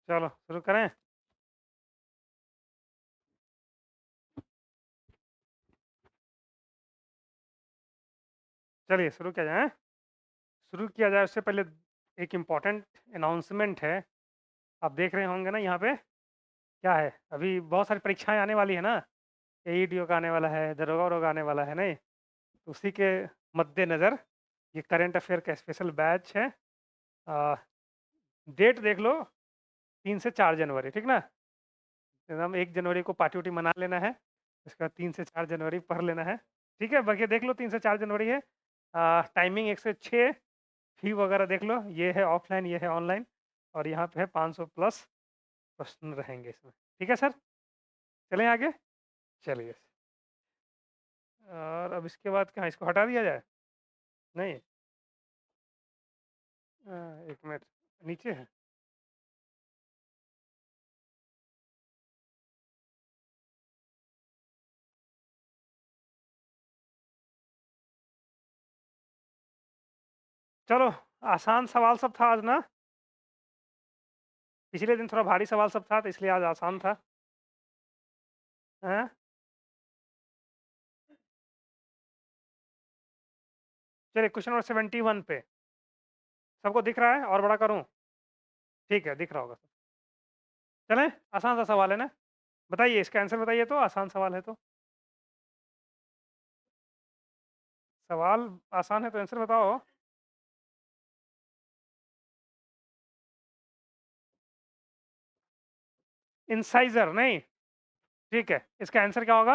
चलो शुरू करें। चलिए शुरू किया जाए। शुरू किया जाए उससे पहले एक इम्पॉर्टेंट अनाउंसमेंट है। आप देख रहे होंगे ना यहाँ पे क्या है, अभी बहुत सारी परीक्षाएं आने वाली है ना। एईडी का आने वाला है, दरोगा वरोगा आने वाला है नहीं, तो उसी के मद्देनज़र ये करंट अफेयर का स्पेशल बैच है। आ, डेट देख लो, 3 से 4 जनवरी, ठीक ना। एकदम 1 जनवरी को पार्टी उटी मना लेना है, उसके बाद 3 से 4 जनवरी पढ़ लेना है। ठीक है, बाकी देख लो 3 से 4 जनवरी है। टाइमिंग 1 से 6। फी वगैरह देख लो, ये है ऑफलाइन, ये है ऑनलाइन, और यहाँ पे है 500 प्लस प्रश्न रहेंगे इसमें। ठीक है सर, चलें आगे। चलिए, और अब इसके बाद क्या इसको हटा दिया जाए? नहीं, 1 मिनट, नीचे है। चलो, आसान सवाल सब था आज ना। पिछले दिन थोड़ा भारी सवाल सब था, तो इसलिए आज आसान था। हाँ? चलिए, क्वेश्चन नंबर 71 पे सबको दिख रहा है और बड़ा करूं? ठीक है, दिख रहा होगा। चलें, आसान सा सवाल है ना। बताइए, इसका आंसर बताइए, तो आसान सवाल है तो। सवाल आसान है तो आंसर बताओ। इंसाइजर नहीं। ठीक है, इसका आंसर क्या होगा?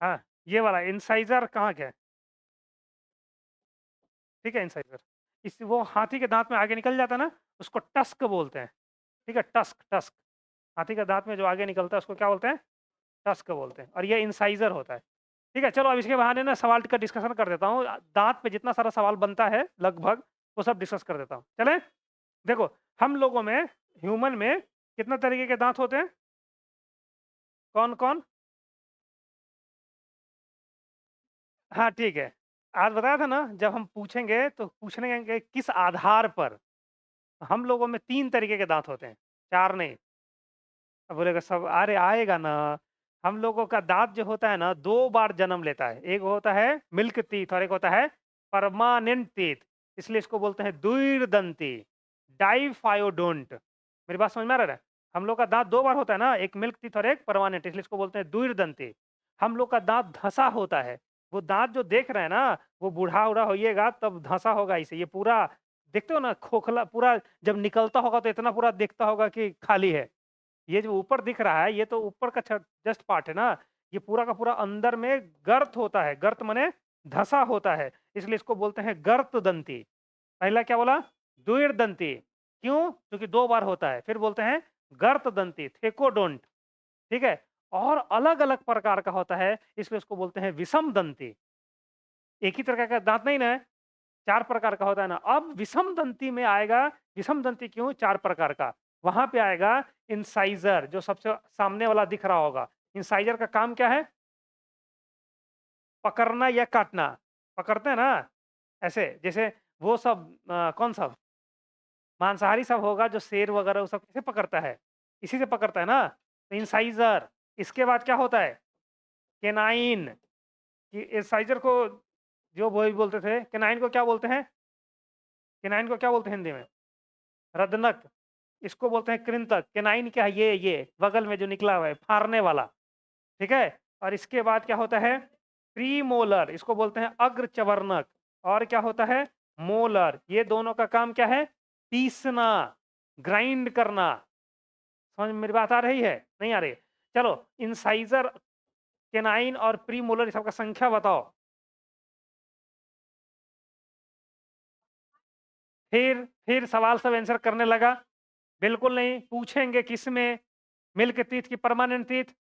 हाँ, ये वाला इंसाइजर कहाँ क्या है? ठीक है, इंसाइजर इस वो हाथी के दांत में आगे निकल जाता है ना, उसको टस्क बोलते हैं। ठीक है, टस्क टस्क। हाथी का दांत में जो आगे निकलता है उसको क्या बोलते हैं? टस्क बोलते हैं, और ये इंसाइजर होता है। ठीक है, चलो अब इसके बहाने ना सवाल का डिस्कशन कर देता हूँ। दांत पे जितना सारा सवाल बनता है लगभग, वो सब डिस्कस कर देता हूँ। चले, देखो, हम लोगों में, ह्यूमन में कितना तरीके के दांत होते हैं? कौन कौन? हाँ, ठीक है। आज बताया था ना, जब हम पूछेंगे तो पूछने के किस आधार पर। हम लोगों में 3 तरीके के दाँत होते हैं, 4 नहीं। अब बोलेगा सब, अरे आएगा ना। हम लोगों का दाँत जो होता है ना 2 बार जन्म लेता है। एक होता है मिल्क टीथ और एक होता है परमानेंट टीथ। इसलिए इसको बोलते हैं द्विर्दंती, डाइफायोडोंट। मेरी बात समझ में आ रहा है? हम लोग का दाँत 2 बार होता है ना, एक मिल्क टीथ और एक परमानेंट, इसलिए इसको बोलते हैं द्विर्दंती। हम लोग का दाँत धँसा होता है। वो दाँत जो देख रहे हैं ना, वो बूढ़ा-वूढ़ा होइएगा तब धँसा होगा इसे। ये पूरा देखते हो ना, खोखला पूरा, जब निकलता होगा तो इतना पूरा दिखता होगा कि खाली है। ये जो ऊपर दिख रहा है, ये तो ऊपर का जस्ट पार्ट है ना। ये पूरा का पूरा अंदर में गर्त होता है। गर्त माने धसा होता है, इसलिए इसको बोलते हैं गर्त दंती। पहला क्या बोला? द्विर्दंती। क्यों? क्योंकि 2 बार होता है। फिर बोलते हैं गर्त दंती, थेकोडोंट। ठीक है, और अलग अलग प्रकार का होता है, इसलिए इसको बोलते हैं विषम दंती। एक ही तरह का दांत नहीं ना, 4 प्रकार का होता है ना। अब विषम दंती में आएगा, विषम दंती क्यों 4 प्रकार का, वहां पे आएगा इंसाइजर, जो सबसे सामने वाला दिख रहा होगा। इंसाइजर का काम क्या है? पकड़ना या काटना। पकड़ते हैं ना, ऐसे जैसे वो सब, कौन सा मांसाहारी सब होगा, जो शेर वगैरह वो सब कैसे पकड़ता है? इसी से पकड़ता है ना, तो इंसाइजर। इसके बाद क्या होता है? केनाइन। कि इंसाइजर को जो वो बोलते थे, केनाइन को क्या बोलते हैं? केनाइन को क्या बोलते हैं हिंदी में? रदनक। इसको बोलते हैं कृंतक। केनाइन क्या है? ये बगल में जो निकला हुआ है, फाड़ने वाला। ठीक है, और इसके बाद क्या होता है? प्रीमोलर, इसको बोलते हैं अग्रचवर्णक। और क्या होता है? मोलर। ये दोनों का काम क्या है? पीसना, ग्राइंड करना। समझ में मेरी बात आ रही है? नहीं आ रही? चलो, इंसाइजर, केनाइन और प्रीमोलर सबका संख्या बताओ। फिर सवाल सब आंसर करने लगा। बिल्कुल नहीं, पूछेंगे किस में? मिल्क टीथ की परमानेंट टीथ।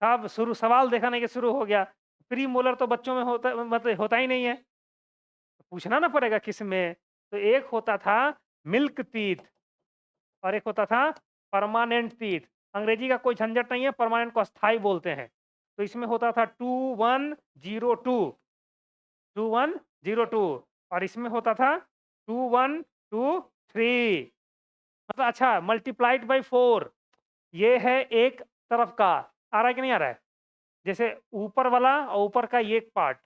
अब शुरू सवाल देखा नहीं कि शुरू हो गया। प्री मोलर तो बच्चों में होता, मतलब होता ही नहीं है, तो पूछना ना पड़ेगा किस में। तो एक होता था मिल्क टीथ और एक होता था परमानेंट टीथ। अंग्रेजी का कोई झंझट नहीं है, परमानेंट को अस्थाई बोलते हैं। तो इसमें होता था 2102, 2102, और इसमें होता था 2123। 3 मतलब अच्छा मल्टीप्लाइड बाय 4 ये है एक तरफ का, आ रहा है कि नहीं आ रहा है? जैसे ऊपर वाला और ऊपर का ये एक पार्ट,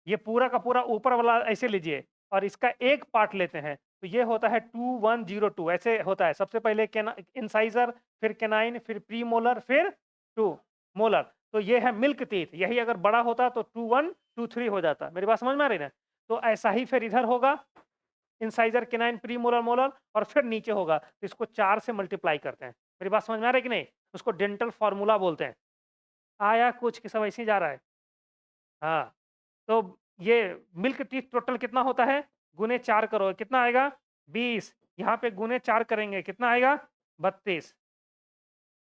ये पूरा का पूरा ऊपर वाला ऐसे लीजिए और इसका एक पार्ट लेते हैं, तो ये होता है 2102 ऐसे होता है। सबसे पहले कैना इंसाइज़र, फिर कैनाइन, फिर प्रीमोलर, फिर 2 मोलर। तो ये है मिल्क टीथ, यही अगर बड़ा होता तो 2123 हो जाता। मेरी बात समझ में आ रही है ना? तो ऐसा ही फिर इधर होगा इंसाइज़र, कैनाइन, प्रीमोलर, मोलर और फिर नीचे होगा, तो इसको 4 से मल्टीप्लाई करते हैं। मेरी बात समझ में आ रही है कि नहीं? उसको डेंटल फ़ॉर्मूला बोलते हैं। आया कुछ कि सब ऐसे ही जा रहा है? हाँ। तो ये मिल्क टीथ टोटल कितना होता है? गुने 4 करो, कितना आएगा? 20। यहाँ पे गुने 4 करेंगे, कितना आएगा? 32।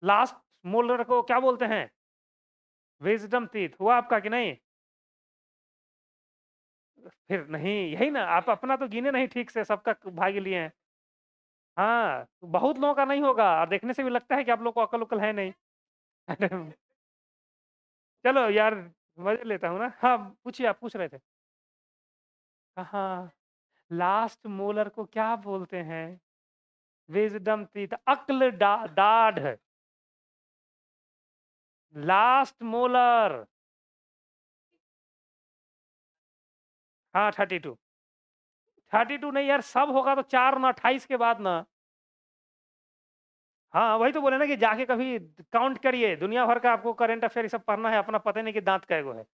लास्ट मोलर को क्या बोलते हैं? Wisdom teeth. हुआ आपका कि नहीं? फिर नहीं, यही ना, आप अपना तो गिने नहीं ठीक से, सबका भाग लिए हैं। हाँ, तो बहुत लोगों का नहीं होगा और देखने से भी लगता है कि आप लोग को अक्ल-उक्ल है नहीं। चलो यार, मज़े लेता हूँ ना। हाँ, पूछिए, आप पूछ रहे थे। हाँ, लास्ट मोलर को क्या बोलते हैं? विज़डम टीथ, अक्ल दाढ़, लास्ट मोलर। हाँ, 32। 32 नहीं यार, सब होगा तो 4 ना, 28 के बाद ना। हाँ, वही तो बोले ना कि जाके कभी काउंट करिए, दुनिया भर का आपको करंट अफेयर ये सब पढ़ना है, अपना पता नहीं कि दाँत कै गो है।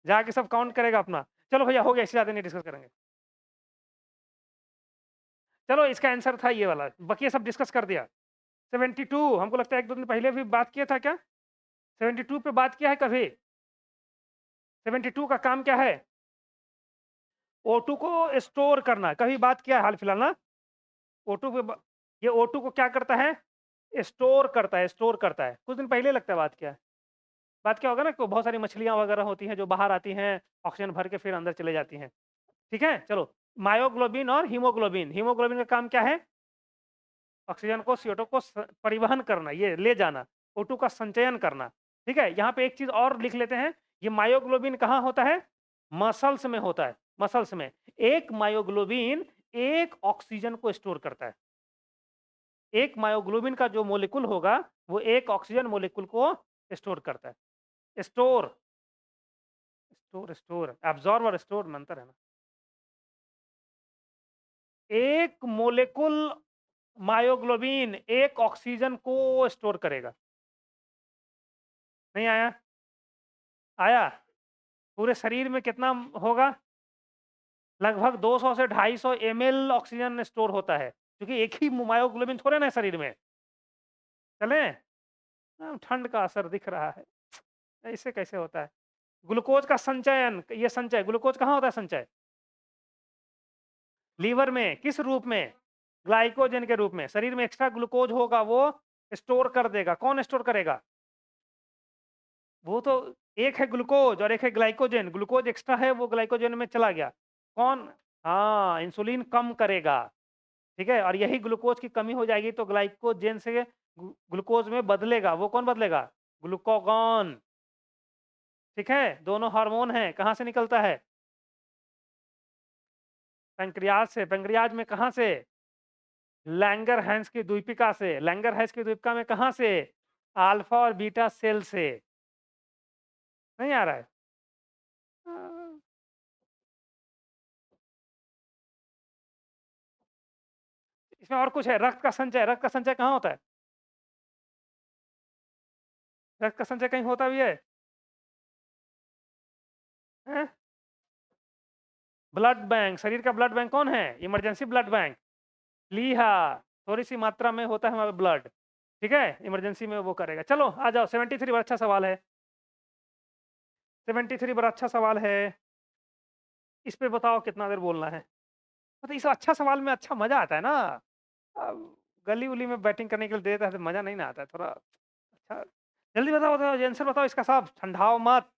जाके सब काउंट करेगा अपना। चलो भैया हो गया, इससे ज़्यादा नहीं डिस्कस करेंगे। चलो इसका आंसर था ये वाला, बाकी ये सब डिस्कस कर दिया। 72 हमको लगता है 1-2 दिन पहले भी बात किया था क्या? 72 पे बात किया है कभी? 72 का काम क्या है? O2 को स्टोर करना, कभी बात किया है हाल-फिलहाल ना? O2 पे ब ये O2 को क्या करता है? स्टोर करता है, स्टोर करता है। कुछ दिन पहले लगता है बात किया है। बात क्या होगा ना कि बहुत सारी मछलियाँ वगैरह होती हैं जो बाहर आती हैं, ऑक्सीजन भर के फिर अंदर चले जाती हैं। ठीक है? चलो, मायोग्लोबिन और हीमोग्लोबिन, हीमोग्लोबिन का काम क्या है? ऑक्सीजन को, CO2 को परिवहन करना, ये ले जाना, O2 का संचयन करना। ठीक है? यहाँ पे एक चीज़ और लिख लेते हैं, ये मायोग्लोबिन कहाँ होता है? मसल्स में होता है, मसल्स में। एक मायोग्लोबिन एक ऑक्सीजन को स्टोर करता है। एक मायोग्लोबिन का जो मॉलिक्यूल होगा, वो एक ऑक्सीजन मॉलिक्यूल को स्टोर करता है। स्टोर, स्टोर, एब्ज़ॉर्ब और स्टोर में अंतर है ना। एक मॉलिक्यूल मायोग्लोबिन एक ऑक्सीजन को स्टोर करेगा। नहीं आया? आया? पूरे शरीर में कितना होगा? लगभग 200 से 250 एमएल ऑक्सीजन स्टोर होता है, क्योंकि एक ही मायोग्लोबिन थोड़े ना है शरीर में। चलें? ठंड का असर दिख रहा है। ऐसे कैसे होता है? ग्लूकोज का संचयन, ये संचय, ग्लूकोज कहाँ होता है संचय? लीवर में, किस रूप में? ग्लाइकोजन के रूप में। शरीर में एक्स्ट्रा ग्लूकोज होगा, वो स्टोर कर देगा। कौन स्टोर करेगा? वो तो एक है ग्लूकोज और एक है ग्लाइकोजन। ग्लूकोज एक्स्ट्रा है, वो ग्लाइकोजन में चला गया। कौन? हाँ, इंसुलिन कम करेगा। ठीक है? और यही ग्लूकोज की कमी हो जाएगी तो ग्लाइकोजन से ग्लूकोज में बदलेगा। वो कौन बदलेगा? ग्लूकागॉन। ठीक है? दोनों हार्मोन हैं, कहाँ से निकलता है? पैंक्रियाज से। पैंक्रियाज में कहाँ से? लैंगरहैंस की द्वीपिका से। लैंगरहैंस की द्वीपिका में कहाँ से? अल्फा और बीटा सेल से। नहीं आ रहा है? हाँ, इसमें और कुछ है, रक्त का संचय। रक्त का संचय कहाँ होता है? रक्त का संचय कहीं होता भी है? हैं? ब्लड बैंक, शरीर का ब्लड बैंक कौन है? Emergency blood bank. प्लीहा, थोड़ी-सी मात्रा में होता है हमारा ब्लड। ठीक है? इमरजेंसी में वो करेगा। चलो आ जाओ, 73 बड़ा अच्छा सवाल है। 73 बड़ा अच्छा सवाल है। इस पे बताओ कितना देर बोलना है? मतलब इस अच्छा सवाल में अच्छा मज़ा आता है ना। अब गली-वली में बैटिंग करने के लिए दे देता है तो मज़ा नहीं ना आता है थोड़ा। अच्छा, जल्दी बताओ, बताओ आंसर बताओ इसका साहब, ठंडाओ मत।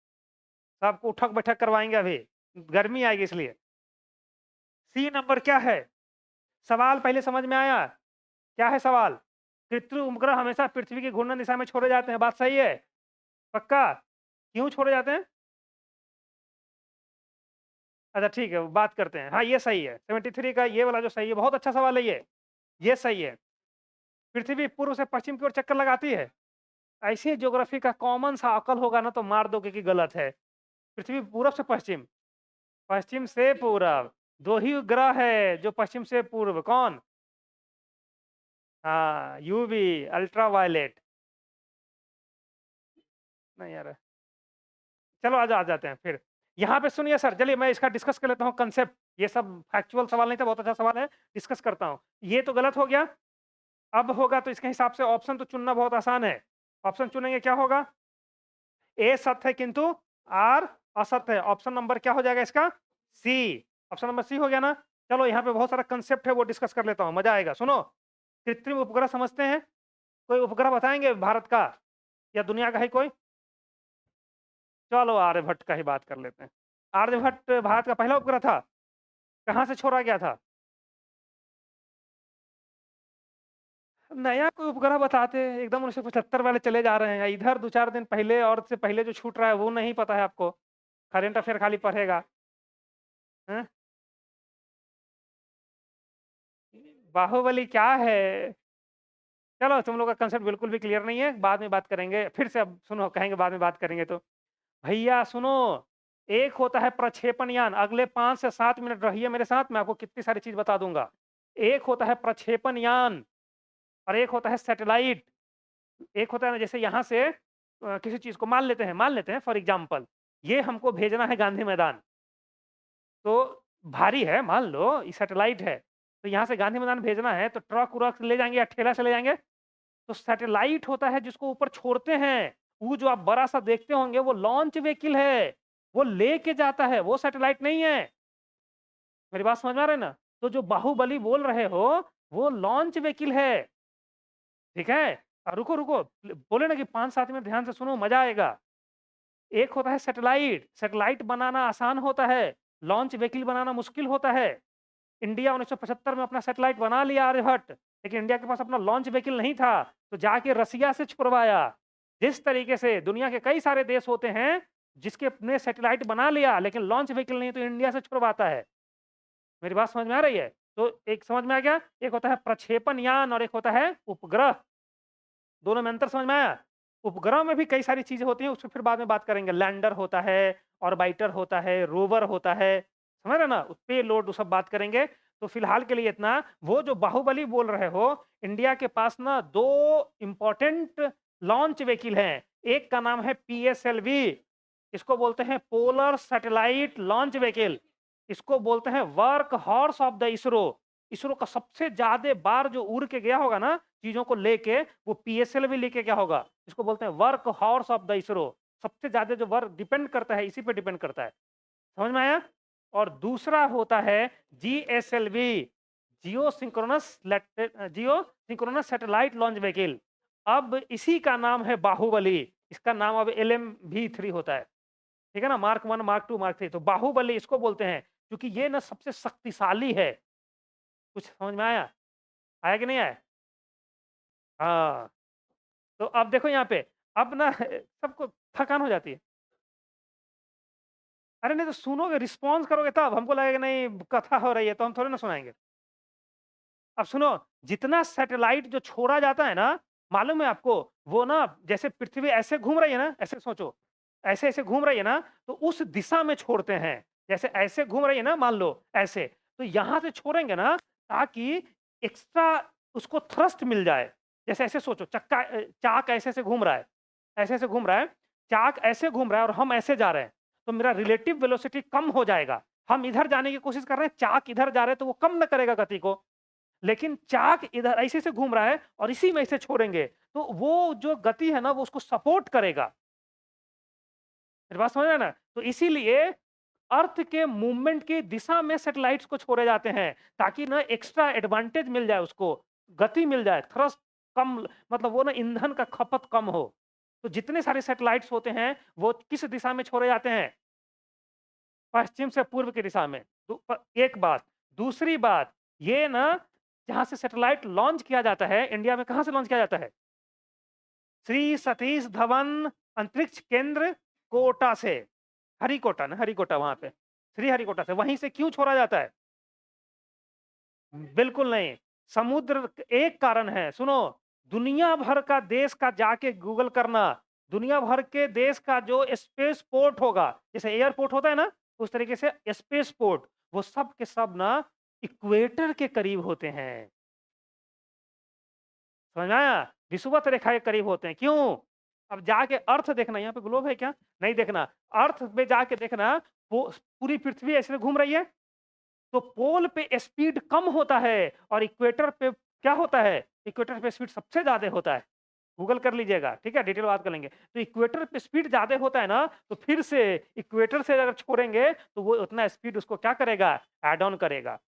सबको उठक-बैठक करवाएँगे अभी। गर्मी आएगी इसलिए। सी नंबर क्या है? सवाल पहले समझ में आया? क्या है सवाल? कृत्रिम उपग्रह हमेशा पृथ्वी की घूर्णन दिशा में छोड़े जाते हैं, बात सही है? पक्का? क्यों छोड़े जाते हैं? अच्छा ठीक है, बात करते हैं। हाँ, ये सही है। 73 का ये वाला जो सही है, बहुत अच्छा सवाल है ये। ये सही है। पृथ्वी पूर्व से पश्चिम की ओर चक्कर लगाती है। ऐसी ज्योग्राफी का कॉमन सा अकल होगा ना तो मार दोगे कि गलत है। पृथ्वी पूरब से पश्चिम, पश्चिम से पूरब, 2 ही ग्रह है जो पश्चिम से पूर्व, कौन? हाँ, यूवी, अल्ट्रावायलेट। नहीं यार, चलो आ जाते हैं फिर। यहाँ पे सुनिए सर, चलिए मैं इसका डिस्कस कर लेता हूँ कंसेप्ट। ये सब फैक्चुअल सवाल नहीं था, बहुत अच्छा सवाल है, डिस्कस करता हूँ। ये तो गलत हो गया। अब होगा तो इसके हिसाब से ऑप्शन तो चुनना बहुत आसान है। ऑप्शन चुनेंगे, क्या होगा? ए सत्य है किंतु आर असत्य है। ऑप्शन नंबर क्या हो जाएगा इसका? सी। ऑप्शन नंबर सी हो गया ना। चलो यहाँ पे बहुत सारा कंसेप्ट है, वो डिस्कस कर लेता हूँ, मजा आएगा। सुनो, कृत्रिम उपग्रह समझते हैं? कोई उपग्रह बताएंगे भारत का या दुनिया का है कोई? चलो आर्यभट्ट का ही बात कर लेते हैं। आर्यभट्ट भारत का पहला उपग्रह था। कहाँ से छोड़ा गया था? नया कोई उपग्रह बताते, एकदम 1975 वाले चले जा रहे हैं। इधर 2-4 दिन पहले और से पहले जो छूट रहा है वो नहीं पता है आपको। करंट अफेयर खाली पढ़ेगा। हैं? बाहुबली क्या है? चलो तुम लोग का कंसेप्ट बिल्कुल भी क्लियर नहीं है, बाद में बात करेंगे। फिर से अब सुनो, कहेंगे बाद में बात करेंगे तो। भैया सुनो, एक होता है प्रक्षेपण यान। अगले 5 से 7 मिनट रहिए मेरे साथ, मैं आपको कितनी सारी चीज बता दूंगा। एक होता है प्रक्षेपण यान और एक होता है सैटेलाइट। एक होता है ना, जैसे यहाँ से किसी चीज को मान लेते हैं फॉर एग्जाम्पल, ये हमको भेजना है गांधी मैदान। तो भारी है, मान लो ये सैटेलाइट है, तो यहाँ से गांधी मैदान भेजना है तो ट्रक उरक से ले जाएंगे या ठेला से ले जाएंगे? तो सैटेलाइट होता है जिसको ऊपर छोड़ते हैं। वो जो आप बड़ा सा देखते होंगे वो लॉन्च व्हीकल है, वो लेके जाता है, वो सैटेलाइट नहीं है। मेरी बात समझ में आ रही है ना? तो जो बाहुबली बोल रहे हो वो लॉन्च व्हीकल है। ठीक है? रुको रुको, बोले ना कि 5-7 मिनट ध्यान से सुनो, मजा आएगा। एक होता है सैटेलाइट। सैटेलाइट बनाना आसान होता है, लॉन्च व्हीकल बनाना मुश्किल होता है। इंडिया 1975 में अपना सैटेलाइट बना लिया आर्यभट्ट, लेकिन इंडिया के पास अपना लॉन्च व्हीकल नहीं था, तो जाके रसिया से छुड़वाया। जिस तरीके से दुनिया के कई सारे देश होते हैं जिसके अपने सैटेलाइट बना लिया लेकिन लॉन्च व्हीकल नहीं, तो इंडिया से छुड़वाता है। मेरी बात समझ में आ रही है? तो एक समझ में आ गया, एक होता है प्रक्षेपण यान और एक होता है उपग्रह। दोनों में अंतर समझ में आया? उपग्रह में भी कई सारी चीजें होती हैं, उसको फिर बाद में बात करेंगे। लैंडर होता है, ऑर्बिटर होता है, रोवर होता है, समझ रहे ना? पे लोड सब बात करेंगे। तो फिलहाल के लिए इतना। वो जो बाहुबली बोल रहे हो, इंडिया के पास ना 2 इंपॉर्टेंट लॉन्च व्हीकल हैं। एक का नाम है पीएसएलवी, इसको बोलते हैं पोलर सैटेलाइट लॉन्च व्हीकल। इसको बोलते हैं work horse of the ISRO. ISRO का सबसे ज्यादा बार जो उड़ के गया होगा ना चीजों को लेके, वो पीएसएलवी लेके गया होगा। इसको बोलते हैं work horse of the ISRO. सबसे ज्यादा जो वर्क डिपेंड करता है इसी पे डिपेंड करता है। समझ में आया? और दूसरा होता है जीएसएलवी, जियो सिंक्रोनस सैटेलाइट लॉन्च व्हीकल। अब इसी का नाम है बाहुबली। इसका नाम अब LMV-3 होता है। ठीक है ना? Mark 1, mark 2, mark 3। तो बाहुबली इसको बोलते हैं क्योंकि ये ना सबसे शक्तिशाली है। कुछ समझ में आया? आया कि नहीं आया? हाँ। तो अब देखो यहाँ पे, अब ना सबको थकान हो जाती है। अरे नहीं तो सुनोगे, रिस्पॉन्स करोगे तब हमको लगेगा नहीं कथा हो रही है, तो हम थोड़ी ना सुनाएंगे। अब सुनो, जितना सैटेलाइट जो छोड़ा जाता है ना, मालूम है आपको? वो ना जैसे पृथ्वी ऐसे घूम रही है ना, ऐसे सोचो, ऐसे ऐसे घूम रही है ना, तो उस दिशा में छोड़ते हैं। जैसे ऐसे घूम रही है ना, मान लो ऐसे, तो यहां से छोड़ेंगे ना ताकि एक्स्ट्रा उसको थ्रस्ट मिल जाए। जैसे ऐसे सोचो, चाक ऐसे ऐसे घूम रहा है, ऐसे ऐसे घूम रहा है, चाक ऐसे घूम रहा है और हम ऐसे जा रहे हैं, तो मेरा रिलेटिव वेलोसिटी कम हो जाएगा। हम इधर जाने की कोशिश कर रहे हैं, चाक इधर जा रहे हैं, तो वो कम न करेगा गति को। लेकिन चाक इधर ऐसे से घूम रहा है और इसी में इसे छोड़ेंगे, तो वो जो गति है ना वो उसको सपोर्ट करेगा। मेरी बात समझ रहे हैं ना? तो इसीलिए अर्थ के मूवमेंट की दिशा में सैटेलाइट्स को छोड़े जाते हैं ताकि ना एक्स्ट्रा एडवांटेज मिल जाए, उसको गति मिल जाए, थ्रस्ट कम, मतलब वो ना ईंधन का खपत कम हो। तो जितने सारे सैटेलाइट्स होते हैं वो किस दिशा में छोड़े जाते हैं? पश्चिम से पूर्व की दिशा में। एक बात। दूसरी बात, ये ना जहाँ से सैटेलाइट लॉन्च किया जाता है, इंडिया में कहाँ से लॉन्च किया जाता है? श्री सतीश धवन अंतरिक्ष केंद्र, कोटा से। हरिकोटा ना, हरिकोटा वहाँ पे। श्रीहरिकोटा से, वहीं से क्यों छोड़ा जाता है? बिल्कुल नहीं। समुद्र एक कारण है, सुनो, दुनिया भर का देश का जाके गूगल करना, दुनिया भर के देश का जो स्पेस पोर्ट होगा, जैसे एयरपोर्ट होता है ना, उस तरीके से स्पेस पोर्ट, वो सब के सब ना इक्वेटर के करीब होते हैं। समझ में आया? विषुवत रेखा के करीब होते हैं, क्यों? अब जाके अर्थ देखना, यहाँ पे ग्लोब है क्या? नहीं देखना, अर्थ पे जाके देखना, वो पूरी पृथ्वी ऐसे घूम रही है, तो पोल पे स्पीड कम होता है और इक्वेटर पे क्या होता है? इक्वेटर पे स्पीड सबसे ज़्यादा होता है। गूगल कर लीजिएगा, ठीक है? डिटेल बात कर लेंगे। तो इक्वेटर पे स्पीड ज़्यादा होता है ना, तो फिर से इक्वेटर से अगर छोड़ेंगे, तो वो उतना स्पीड उसको क्या करेगा? ऐड ऑन करेगा।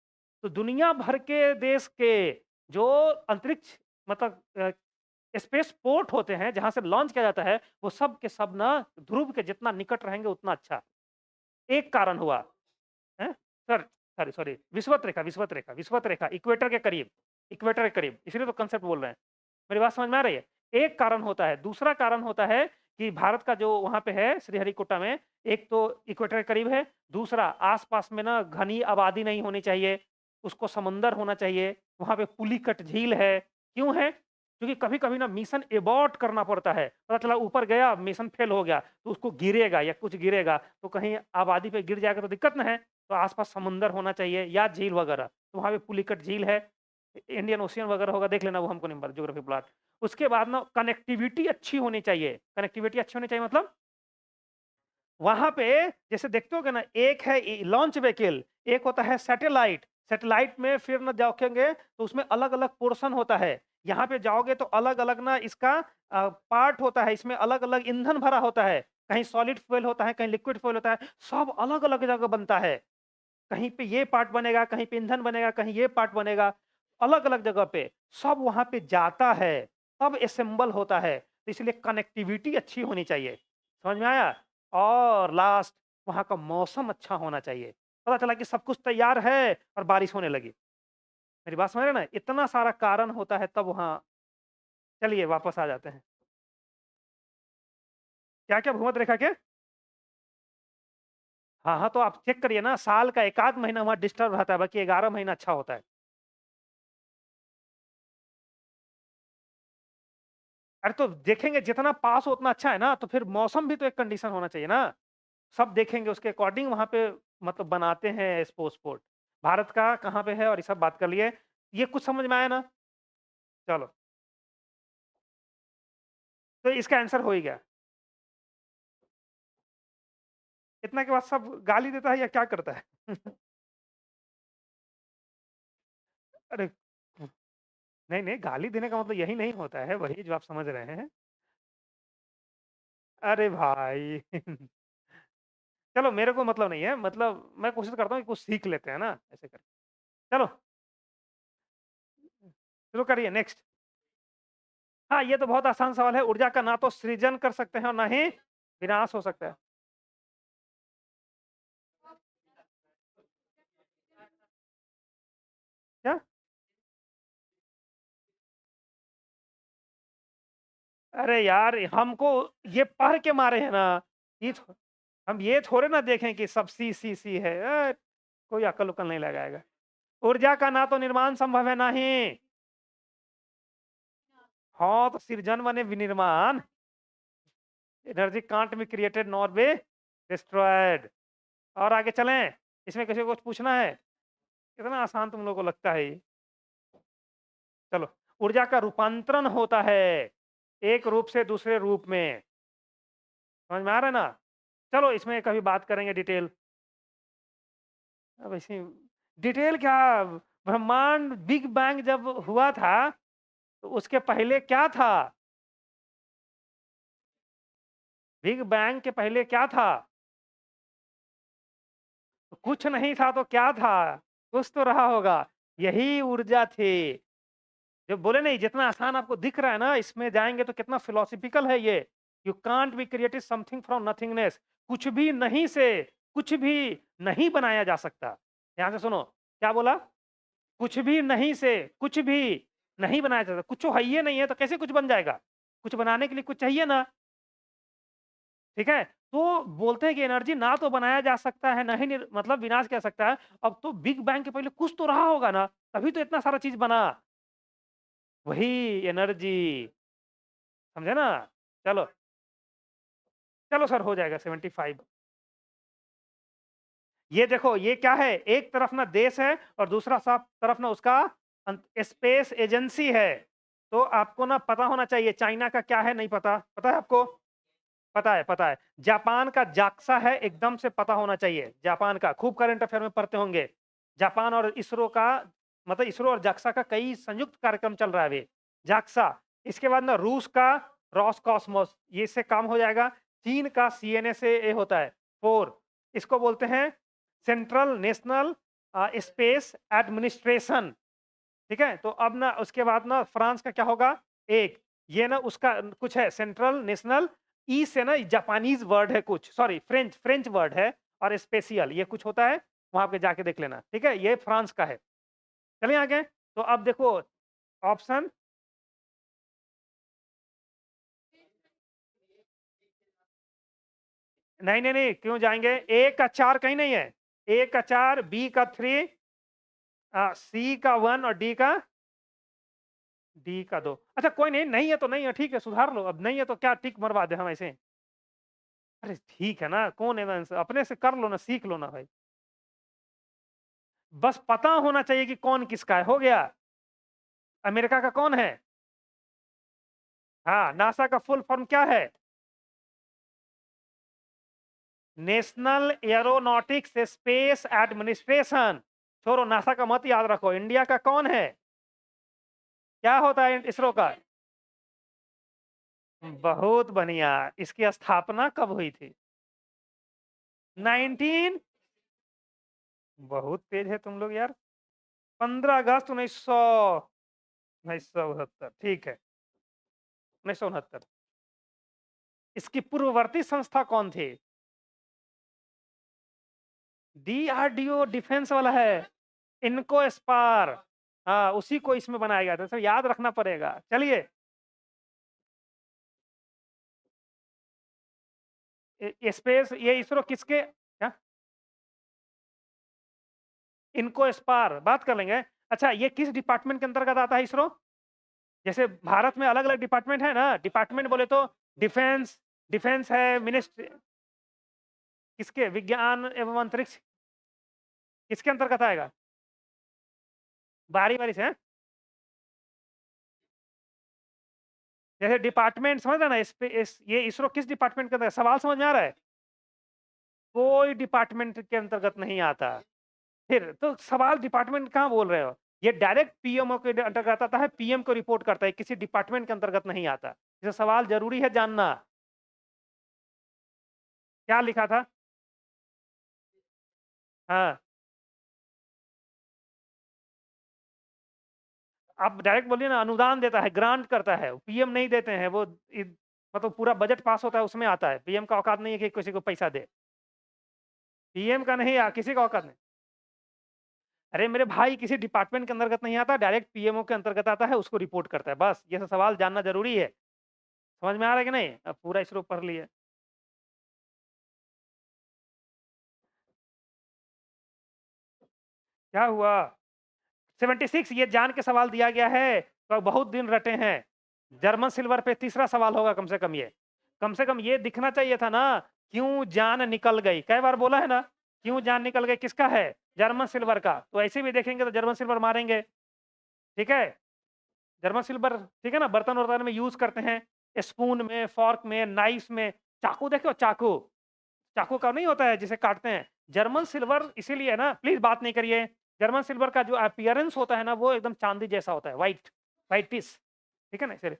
तो दुनिया भर के देश के जो अंतरिक्ष मतलब स्पेस पोर्ट होते हैं, जहाँ से लॉन्च किया जाता है, वो सब के सब ना ध्रुव के जितना निकट रहेंगे उतना अच्छा। एक कारण हुआ। हैं? सर सॉरी, सॉरी, विषुवत रेखा इक्वेटर के करीब, इक्वेटर के करीब, इसीलिए तो कांसेप्ट बोल रहे हैं। मेरी बात समझ में आ रही है? एक कारण होता है, दूसरा कारण होता है कि भारत का जो वहाँ पे है श्रीहरिकोटा में, एक तो इक्वेटर के करीब है, दूसरा आस-पास में ना घनी आबादी नहीं होनी चाहिए, उसको समुंदर होना चाहिए, वहाँ पे पुलिकट झील है। क्यों है? क्योंकि कभी-कभी ना मिशन एबॉर्ट करना पड़ता है, पता चला ऊपर गया, मिशन फेल हो गया, तो उसको गिरेगा या कुछ गिरेगा, तो कहीं आबादी पे गिर जाएगा तो दिक्कत ना है। तो आस-पास समुंदर होना चाहिए या झील वगैरह, तो वहाँ पे पुलिकट झील है, इंडियन ओशियन वगैरह होगा, देख लेना, वो हमको नहीं पता ज्योग्राफी प्लॉट। उसके बाद ना कनेक्टिविटी अच्छी होनी चाहिए, कनेक्टिविटी अच्छी होनी चाहिए मतलब वहाँ पे जैसे देखते होगे ना, एक है लॉन्च व्हीकल, एक होता है सैटेलाइट, सैटेलाइट में फिर ना जाओगे तो उसमें अलग-अलग पोर्शन होता है। यहाँ पे जाओगे तो अलग-अलग ना इसका पार्ट होता है, इसमें अलग-अलग ईंधन भरा होता है, कहीं सॉलिड फ्यूल होता है, कहीं लिक्विड फ्यूल होता है, सब अलग-अलग जगह बनता है। कहीं पे ये पार्ट बनेगा, कहीं पे ईंधन बनेगा, कहीं ये पार्ट बनेगा, अलग-अलग जगह पे, सब वहाँ पे जाता है, तब असेंबल होता है, तो इसलिए कनेक्टिविटी अच्छी होनी चाहिए। समझ में आया? और लास्ट वहाँ का मौसम अच्छा होना चाहिए। पता चला कि सब कुछ तैयार है और बारिश होने लगी। मेरी बात समझ रहे हैं ना? इतना सारा कारण होता है तब वहाँ चलिए वापस आ जाते हैं। क्या-क्या भूमध्य रेखा के? हाँ, हाँ, तो आप चेक करिए ना, साल का 1 आध महीना वहाँ डिस्टर्ब रहता है, बाकी 11 महीना अच्छा होता है। अरे तो देखेंगे जितना पास हो उतना अच्छा है ना, तो फिर मौसम भी तो एक कंडीशन होना चाहिए ना। सब देखेंगे उसके अकॉर्डिंग वहाँ पे मतलब बनाते हैं स्पोर्ट। भारत का कहाँ पे है और ये सब बात कर लिए। ये कुछ समझ में आया ना? चलो, तो इसका आंसर हो ही गया। इतना के बाद सब गाली देता है या क्या करता है? अरे! नहीं, नहीं, गाली देने का मतलब यही नहीं होता है, वही जो आप समझ रहे हैं। अरे भाई! चलो मेरे को मतलब नहीं है, मतलब मैं कोशिश करता हूँ कि कुछ सीख लेते हैं ना, ऐसे करके। चलो, शुरू करिए नेक्स्ट। हाँ, ये तो बहुत आसान सवाल है, ऊर्जा का ना तो सृजन कर सकते हैं और ना ही विनाश हो सकता है। क्या? अरे यार, हमको ये पढ़ के मारे हैं ना, ये थो हम ये थोड़े ना देखें कि सब सी है। कोई अकल-उकल नहीं लगाएगा। ऊर्जा का ना तो निर्माण संभव है, ना ही हाँ, तो सृजन माने विनिर्माण। Energy can't be created nor be destroyed. और आगे चलें? इसमें किसी को कुछ पूछना है? इतना आसान तुम लोगों को लगता है ये। चलो, ऊर्जा का रूपांतरण होता है, एक रूप से दूसरे रूप में। समझ में आ रहा है ना? चलो इसमें कभी बात करेंगे डिटेल। अब ऐसे डिटेल क्या, ब्रह्मांड बिग बैंग जब हुआ था, तो उसके पहले क्या था? बिग बैंग के पहले क्या था? तो कुछ नहीं था तो क्या था? कुछ तो रहा होगा। यही ऊर्जा थी। जो बोले नहीं जितना आसान आपको दिख रहा है ना, इसमें जाएँगे तो कितना फिलॉसफिकल है ये। You can't be created something from nothingness. कुछ भी नहीं से कुछ भी नहीं बनाया जा सकता। ध्यान से सुनो, क्या बोला? कुछ भी नहीं से कुछ भी नहीं बनाया जा सकता। कुछ है ही नहीं है तो कैसे कुछ बन जाएगा? कुछ बनाने के लिए कुछ चाहिए ना, ठीक है? तो बोलते हैं कि एनर्जी ना तो बनाया जा सकता है, ना ही मतलब विनाश किया सकता है। अब तो बिग बैंग के पहले कुछ तो रहा होगा ना, तभी तो इतना सारा चीज़ बना। वही एनर्जी, समझे ना? चलो, चलो सर हो जाएगा 75। ये देखो ये क्या है, एक तरफ ना देश है और दूसरा साफ तरफ ना उसका स्पेस एजेंसी है। तो आपको ना पता होना चाहिए चाइना का क्या है, नहीं पता? पता है आपको? पता है, पता है। जापान का जाक्सा है, एकदम से पता होना चाहिए। जापान का खूब करंट अफेयर में पढ़ते होंगे। जापान और इसरो का, मतलब इसरो और जाक्सा का कई संयुक्त कार्यक्रम चल रहा है अभी। जाक्सा, इसके बाद ना रूस का रोसकॉस्मोस, ये इससे काम हो जाएगा। चीन का सीएनएसए होता है 4, इसको बोलते हैं सेंट्रल नेशनल स्पेस एडमिनिस्ट्रेशन। ठीक है? तो अब ना उसके बाद ना फ्रांस का क्या होगा? एक, ये ना उसका कुछ है सेंट्रल नेशनल, ई से ना जापानीज़ वर्ड है कुछ, सॉरी फ्रेंच फ्रेंच वर्ड है, और स्पेशियल ये कुछ होता है, वहाँ पे जाके देख लेना, ठीक है? ये फ्रांस का है। चलें आगे? तो अब देखो ऑप्शन, नहीं, नहीं, नहीं, क्यों जाएँगे? ए का 4 कहीं नहीं है। ए का 4, बी का 3, सी का 1 और डी का 2। अच्छा कोई नहीं, नहीं है तो नहीं है, ठीक है सुधार लो, अब नहीं है तो क्या टिक मरवा दें हम ऐसे? अरे ठीक है ना, कौन है ना अपने से कर लो ना, सीख लो ना भाई। बस पता होना चाहिए कि कौन किसका है, हो गया। अमेरिका का कौन है? हाँ, नासा का फुल फॉर्म क्या है? National aeronautics space administration. छोड़ो नासा का मत याद रखो, इंडिया का कौन है? क्या होता है इसरो का? बहुत बढ़िया। इसकी स्थापना कब हुई थी? 19, बहुत तेज है तुम लोग यार। 15 अगस्त 1969, ठीक है, 1969। इसकी पूर्ववर्ती संस्था कौन थी? डीआरडीओ डिफेंस वाला है। इनको स्पार, हाँ उसी को इसमें बनाया गया था, सब याद रखना पड़ेगा। चलिए, स्पेस ये इसरो किसके क्या? इनको स्पार बात कर लेंगे। अच्छा ये किस डिपार्टमेंट के अंतर्गत आता है इसरो? जैसे भारत में अलग अलग डिपार्टमेंट है ना, डिपार्टमेंट बोले तो डिफेंस, डिफेंस है मिनिस्ट्री, किसके विज्ञान एवं अंतरिक्ष, किसके अंतर्गत आएगा? बारी बारी से हैं? जैसे डिपार्टमेंट समझ रहे हैं ना, ये इसरो किस डिपार्टमेंट के अंदर, सवाल समझ में आ रहा है? कोई डिपार्टमेंट के अंतर्गत नहीं आता। फिर तो सवाल डिपार्टमेंट कहाँ बोल रहे हो? ये डायरेक्ट पीएमओ के अंतर्गत आता है, पीएम को रिपोर्ट करता है, किसी डिपार्टमेंट के अंतर्गत नहीं आता। ये सवाल जरूरी है जानना। क्या लिखा था? हाँ, आप डायरेक्ट बोलिए ना, अनुदान देता है, ग्रांट करता है, पीएम नहीं देते हैं वो। मतलब पूरा बजट पास होता है उसमें आता है, पीएम का औकात नहीं है कि किसी को पैसा दे। पीएम का नहीं, किसी का औकात नहीं। अरे मेरे भाई, किसी डिपार्टमेंट के अंतर्गत नहीं आता, डायरेक्ट पीएमओ के अंतर्गत आता है, उसको रिपोर्ट करता है, बस ये सब सवाल जानना जरूरी है। समझ में आ रहा है कि नहीं? अब पूरा इसरो पढ़ लिए। क्या हुआ? 76, ये जान के सवाल दिया गया है, तो बहुत दिन रटे हैं। जर्मन सिल्वर पे तीसरा सवाल होगा कम से कम ये। कम से कम ये दिखना चाहिए था ना, क्यों जान निकल गई? कई बार बोला है ना, क्यों जान निकल गई किसका है? जर्मन सिल्वर का। तो ऐसे भी देखेंगे तो जर्मन सिल्वर मारेंगे, ठीक है? जर्मन सिल्वर, ठीक है ना, बर्तन वर्तन में यूज करते हैं, स्पून में, फॉर्क में, नाइफ में। चाकू देखो, चाकू, चाकू का नहीं होता है जिसे काटते हैं, जर्मन सिल्वर इसीलिए है ना, प्लीज बात नहीं करिए। जर्मन सिल्वर का जो अपीयरेंस होता है ना, वो एकदम चांदी जैसा होता है, व्हाइट, व्हाइटिश, ठीक है ना, इसलिए।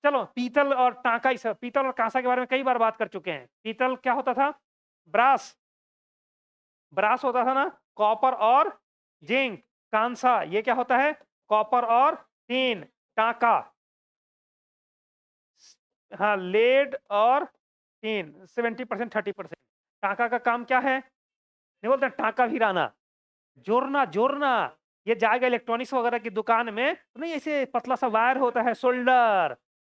चलो पीतल और टांका, इस पीतल और कांसा के बारे में कई बार बात कर चुके हैं। पीतल क्या होता था? ब्रास, ब्रास होता था ना, कॉपर और जिंक। कांसा ये क्या होता है? कॉपर और टीन। टांका, हाँ लेड और टीन, 70% 30%। टांका का काम क्या है? नहीं बोलते टांका भिराना, जोड़ना जोड़ना। ये जाएगा इलेक्ट्रॉनिक्स वगैरह की दुकान में तो नहीं, ऐसे पतला सा वायर होता है, सोल्डर,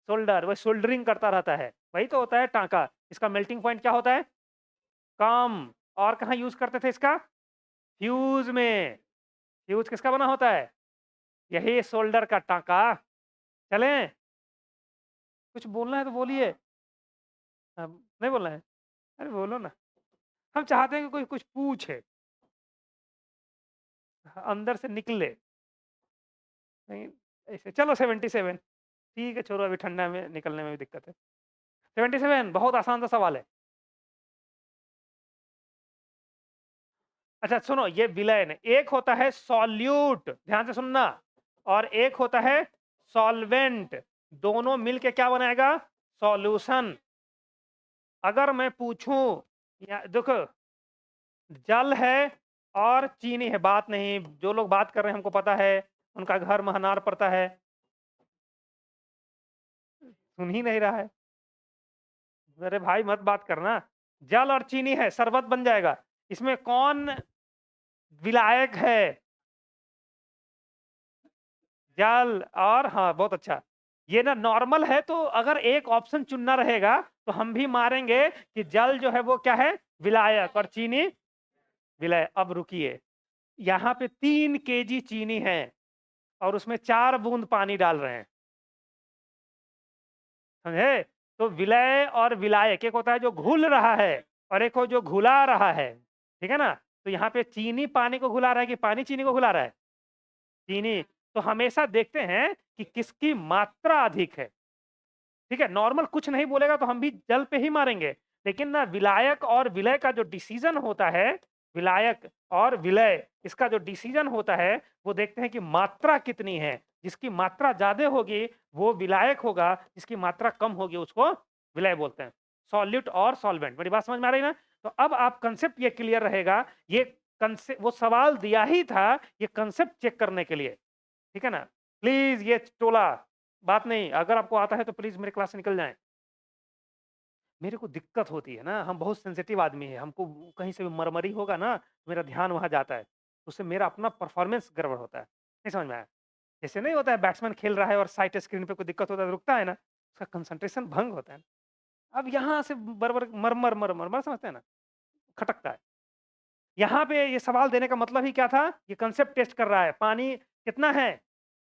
सोल्डर, वही सोल्डरिंग करता रहता है, वही तो होता है टांका। इसका मेल्टिंग पॉइंट क्या होता है? कम। और कहाँ यूज़ करते थे इसका? फ्यूज़ में। फ्यूज़ किसका बना होता है? यही शोल्डर का टाँका। चलें? कुछ बोलना है तो बोलिए। नहीं बोलना है? अरे बोलो ना। हम चाहते हैं कि कोई कुछ पूछे, अंदर से निकले। नहीं, ऐसे चलो 77। ठीक है, छोड़ो, अभी ठंडा में निकलने में भी दिक्कत है। 77 बहुत आसान सा सवाल है। अच्छा सुनो, ये विलयन, एक होता है सॉल्यूट, ध्यान से सुनना, और एक होता है सॉल्वेंट। दोनों मिलके क्या बनाएगा? सॉल्यूशन। अगर मैं पूछूं, या देखो, जल है और चीनी है, बात नहीं, जो लोग बात कर रहे हैं हमको पता है, उनका घर महनार पड़ता है। सुन ही नहीं रहा है। अरे भाई मत बात करना। जल और चीनी है, शरबत बन जाएगा। इसमें कौन विलायक है? जल और, हाँ बहुत अच्छा। ये ना नॉर्मल है, तो अगर एक ऑप्शन चुनना रहेगा तो हम भी मारेंगे कि जल जो है वो क्या है? विलायक, और चीनी विलय। अब रुकिए, यहाँ पे 3 केजी चीनी है और उसमें 4 बूंद पानी डाल रहे हैं, समझे? तो विलय और विलायक, एक होता है जो घुल रहा है और एक हो जो घुला रहा है, ठीक है ना? तो यहाँ पे चीनी पानी को घुला रहा है कि पानी चीनी को घुला रहा है? चीनी। तो हमेशा देखते हैं कि किसकी मात्रा अधिक है। ठीक है, नॉर्मल कुछ नहीं बोलेगा तो हम भी जल पे ही मारेंगे। लेकिन ना विलायक और विलय का जो डिसीजन होता है, विलायक और विलय, इसका जो डिसीजन होता है, वो देखते हैं कि मात्रा कितनी है। जिसकी मात्रा ज्यादा होगी वो विलायक होगा, जिसकी मात्रा कम होगी उसको विलय बोलते हैं। सॉल्यूट और सॉल्वेंट, मेरी बात समझ में आ रही ना? तो अब आप कंसेप्ट ये क्लियर रहेगा। ये कंसेप्ट वो सवाल दिया ही था ये कंसेप्ट चेक करने के लिए, ठीक है ना? प्लीज ये टोला बात नहीं, अगर आपको आता है तो प्लीज मेरे क्लास से निकल जाएं। मेरे को दिक्कत होती है ना, हम बहुत सेंसिटिव आदमी है, हमको कहीं से भी मरमरी होगा ना, मेरा ध्यान वहां जाता है, उससे मेरा अपना परफॉर्मेंस गड़बड़ होता है। नहीं समझ में आया? जैसे नहीं होता है, बैट्समैन खेल रहा है और साइट स्क्रीन पे कोई दिक्कत होता है तो रुकता है ना, उसका कंसंट्रेशन भंग होता है। अब यहाँ से बरबर मरमर मरमर मर समझते हैं ना, खटकता है। यहाँ पे ये सवाल देने का मतलब ही क्या था? ये कंसेप्ट टेस्ट कर रहा है। पानी कितना है?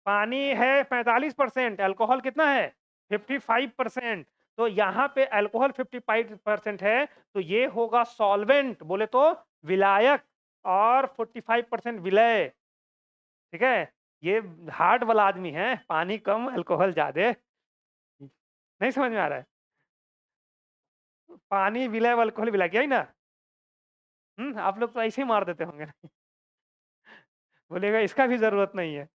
पानी है 45%, अल्कोहल कितना है? 55%। तो यहाँ पे अल्कोहल 55% है, तो ये होगा सॉल्वेंट, बोले तो विलायक, और 45% विलय। ठीक है, ये हार्ड वाला आदमी है, पानी कम अल्कोहल ज्यादा। नहीं समझ में आ रहा है? पानी विलय, अल्कोहल विलय, यही ना? आप लोग तो ऐसे ही मार देते होंगे। बोलेगा इसका भी जरूरत नहीं है।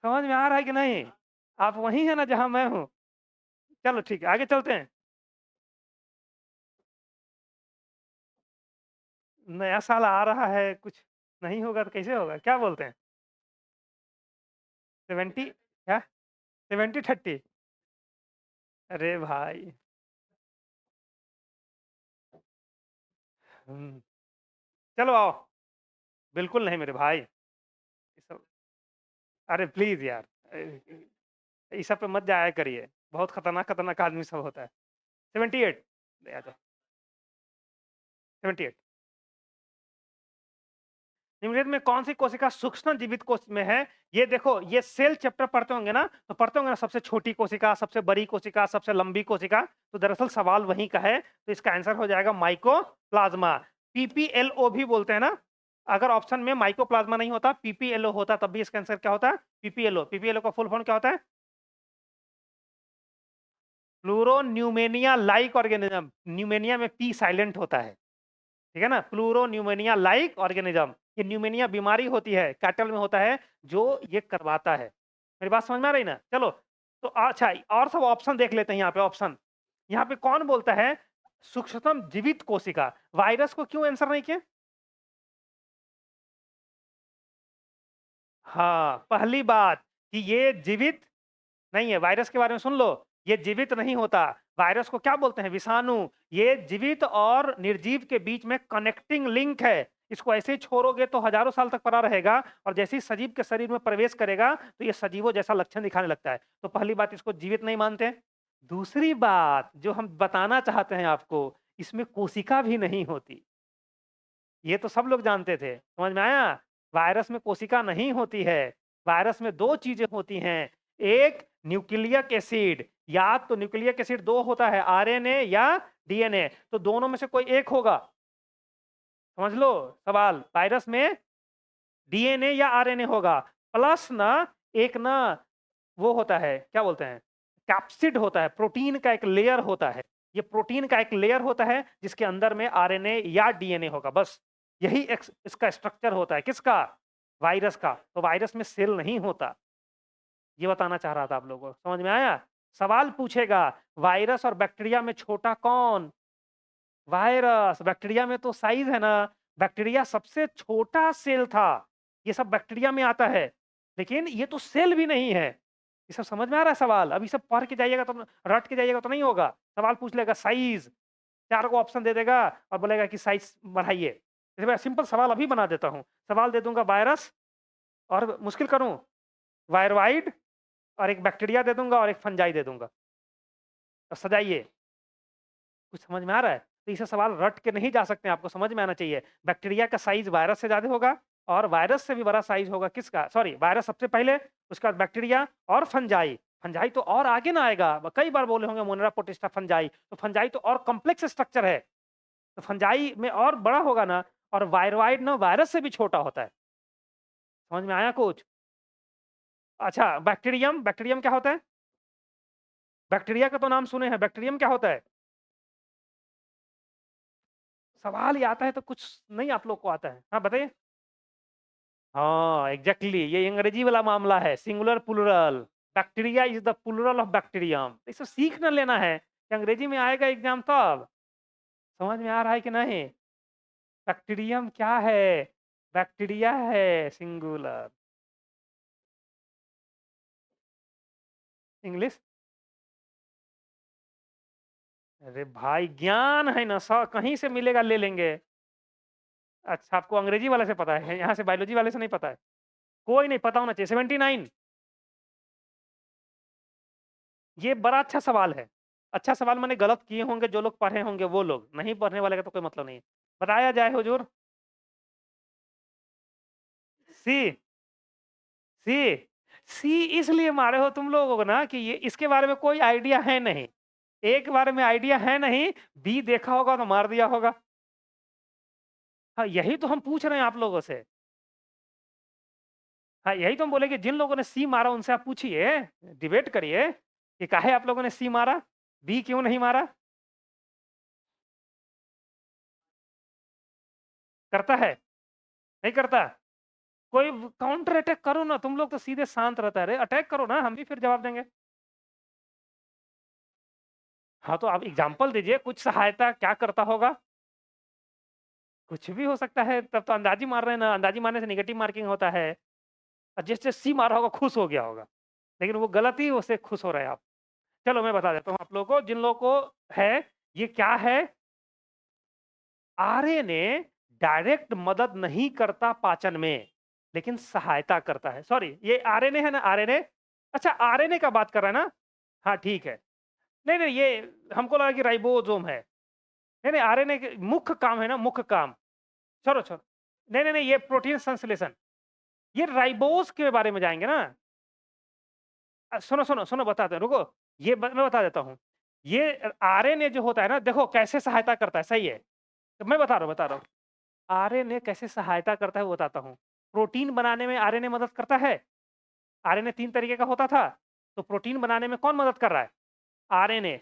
समझ में आ रहा है कि नहीं? आप वही है ना जहां मैं हूं। चलो ठीक है, आगे चलते हैं। नया साल आ रहा है, कुछ नहीं होगा तो कैसे होगा? क्या बोलते हैं? 70, क्या? 70-30? अरे भाई। हम्म, चलो आओ। बिल्कुल नहीं मेरे भाई, ये सब। अरे प्लीज यार, इस सब पे मत जाया करिए, बहुत खतरनाक खतरनाक आदमी सब होता है। 78। आ जाओ। 78। निम्नलिखित में कौन सी कोशिका सूक्ष्म जीवित कोश में है? ये देखो, ये सेल चैप्टर पढ़ते होंगे ना, तो पढ़ते होंगे ना, सबसे छोटी कोशिका, सबसे बड़ी कोशिका, सबसे लंबी कोशिका। तो दरअसल सवाल वहीं का है, तो इसका आंसर हो जाएगा माइकोप्लाज्मा। पीपीएलओ भी बोलते हैं ना। अगर ऑप्शन में माइकोप्लाज्मा नहीं होता, पीपीएलओ होता, तब भी इसका आंसर क्या होता है? पीपीएलओ। पीपीएलओ का फुल फॉर्म क्या होता है? प्लूरोन्यूमेनिया लाइक ऑर्गेनिज्म। न्यूमेनिया में पी साइलेंट होता है, ठीक है ना? प्लूरोन्यूमेनिया लाइक ऑर्गेनिज्म। ये न्यूमेनिया बीमारी होती है, कैटल में होता है, जो ये करवाता है। मेरी बात समझ में आ रही ना? चलो, तो अच्छा, और सब ऑप्शन देख लेते हैं। यहाँ पे ऑप्शन, यहाँ पे कौन बोलता है सूक्ष्मतम जीवित कोशिका? वायरस को क्यों आंसर नहीं किया? हाँ, पहली बात कि ये जीवित नहीं है। वायरस के बारे में सुन लो, ये जीवित नहीं होता। वायरस को क्या बोलते हैं? विषाणु। ये जीवित और निर्जीव के बीच में कनेक्टिंग लिंक है। इसको ऐसे ही छोड़ोगे तो हजारों साल तक पड़ा रहेगा, और जैसे ही सजीव के शरीर में प्रवेश करेगा तो ये सजीवों जैसा लक्षण दिखाने लगता है। तो पहली बात, इसको जीवित नहीं मानते। दूसरी बात जो हम बताना चाहते हैं आपको, इसमें कोशिका भी नहीं होती। ये तो सब लोग जानते थे, समझ में आया? वायरस में कोशिका नहीं होती है, वायरस में 2 चीज़ें होती हैं, एक न्यूक्लियक एसिड, या तो न्यूक्लियक एसिड 2 होता है, आरएनए या डीएनए, तो दोनों में से कोई एक होगा। समझ लो सवाल, वायरस में डीएनए या आरएनए होगा, प्लस ना एक ना वो होता है, क्या बोलते हैं? कैप्सिड होता है, प्रोटीन का एक लेयर होता है। ये प्रोटीन का एक लेयर होता है जिसके अंदर में आरएनए या डीएनए होगा, बस। यही इसका स्ट्रक्चर होता है, किसका? वायरस का। तो वायरस में सेल नहीं होता। ये बताना चाह रहा था आप लोगों को, समझ में आया? सवाल पूछेगा, वायरस और बैक्टीरिया में छोटा कौन? वायरस। बैक्टीरिया में तो साइज है ना, बैक्टीरिया सबसे छोटा सेल था। ये सब बैक्टीरिया में आता है, लेकिन ये तो सेल भी नहीं है। ये सब समझ में आ रहा है सवाल? अभी सब पढ़ के जाइएगा तो, रट के जाइएगा तो नहीं होगा। सवाल पूछ लेगा साइज, 4 को ऑप्शन दे देगा और बोलेगा कि साइज बढ़ाइए। जैसे मैं सिंपल सवाल अभी बना देता हूँ। सवाल दे दूंगा वायरस, और मुश्किल करूँ? वायरवाइड, और एक बैक्टीरिया दे दूंगा और एक फंजाई दे दूंगा। और सजाइए। कुछ समझ में आ रहा है? तो ये सवाल रट के नहीं जा सकते हैं, आपको समझ में आना चाहिए। बैक्टीरिया का साइज़ वायरस से ज़्यादा होगा, और वायरस से भी बड़ा साइज़ होगा किसका? सॉरी, वायरस सबसे पहले, उसके बाद बैक्टीरिया और फंजाई। फंजाई तो और आगे ना आएगा। कई बार बोले होंगे मोनेरा पोटेस्टा फंजाई, तो फंजाई तो और कॉम्प्लेक्स स्ट्रक्चर है। तो फंजाई में और बड़ा होगा ना, और वायरवाइड ना वायरस से भी छोटा होता है। समझ में आया कुछ? अच्छा, बैक्टीरियम, बैक्टीरियम क्या होता है? बैक्टीरिया का तो नाम सुने हैं, बैक्टीरियम क्या होता है? सवाल ही आता है तो कुछ नहीं आप लोग को आता है। हाँ, बताइए। हाँ, एग्ज़ैक्टली, ये अंग्रेजी वाला मामला है, singular plural. Bacteria is the plural of bacterium. इसे सीख ना लेना है, कि अंग्रेजी में आएगा एग्ज़ाम तब। समझ में आ रहा है कि नहीं? बैक्टीरियम क्या है? बैक्टीरिया है सिंगुलर। इंग्लिश? अरे भाई, ज्ञान है ना, कहीं से मिलेगा ले लेंगे। अच्छा, आपको अंग्रेजी वाले से पता है, यहाँ से बायोलॉजी वाले से नहीं पता है। कोई नहीं, पता होना चाहिए। 79। ये बड़ा अच्छा सवाल है। अच्छा सवाल माने गलत किए होंगे जो लोग पढ़े होंगे वो लोग, नहीं पढ़ने वाले का तो कोई मतलब नहीं है। बताया जाए हुजूर? सी, सी, सी इसलिए मारे हो तुम लोगों को ना कि ये इसके बारे में कोई आइडिया है नहीं। एक बारे में आइडिया है नहीं, बी देखा होगा तो मार दिया होगा। हाँ, यही तो हम पूछ रहे हैं आप लोगों से। हाँ, यही तो हम बोले कि जिन लोगों ने सी मारा उनसे आप पूछिए, डिबेट करिए कि काहे आप लोगों ने सी मारा, बी क्यों नहीं मारा? करता है? नहीं करता? कोई काउंटर अटैक करो ना, तुम लोग तो सीधे शांत रहता है। अरे अटैक करो ना, हम भी फिर जवाब देंगे। हाँ, तो आप एग्जांपल दीजिए, कुछ सहायता क्या करता होगा? कुछ भी हो सकता है, तब तो अंदाज़ी मार रहे हैं ना, अंदाज़ी मारने से नेगेटिव मार्किंग होता है। और जिसने सी मारा होगा खुश हो गया होगा, लेकिन वो गलत ही उससे खुश हो रहे हैं आप। चलो मैं बता देता हूँ आप लोगों को, जिन लोगों को है, ये क्या है? आरएनए डायरेक्ट मदद नहीं करता पाचन में, लेकिन सहायता करता है। सॉरी, ये आरएनए है ना, आरएनए? अच्छा, आरएनए का बात कर रहा है ना? हाँ, ठीक है। नहीं, नहीं, ये हमको लगा कि राइबोसोम है। नहीं, नहीं, आरएनए के मुख्य काम है ना, मुख्य काम। छोड़ो, छोड़ो। नहीं, नहीं, नहीं, ये प्रोटीन संश्लेषण। ये राइबोस के बारे में जाएँगे ना? सुनो, सुनो, सुनो, बताते हैं, रुको। मैं बता देता हूँ। ये आरएनए जो होता है ना, देखो कैसे सहायता करता है, सही है। तो मैं बता रहा हूँ। आरएनए कैसे सहायता करता है वो बताता हूँ। प्रोटीन बनाने में आरएनए मदद करता है। आरएनए 3 तरीके का होता था, तो प्रोटीन बनाने में कौन मदद कर रहा है? आरएनए।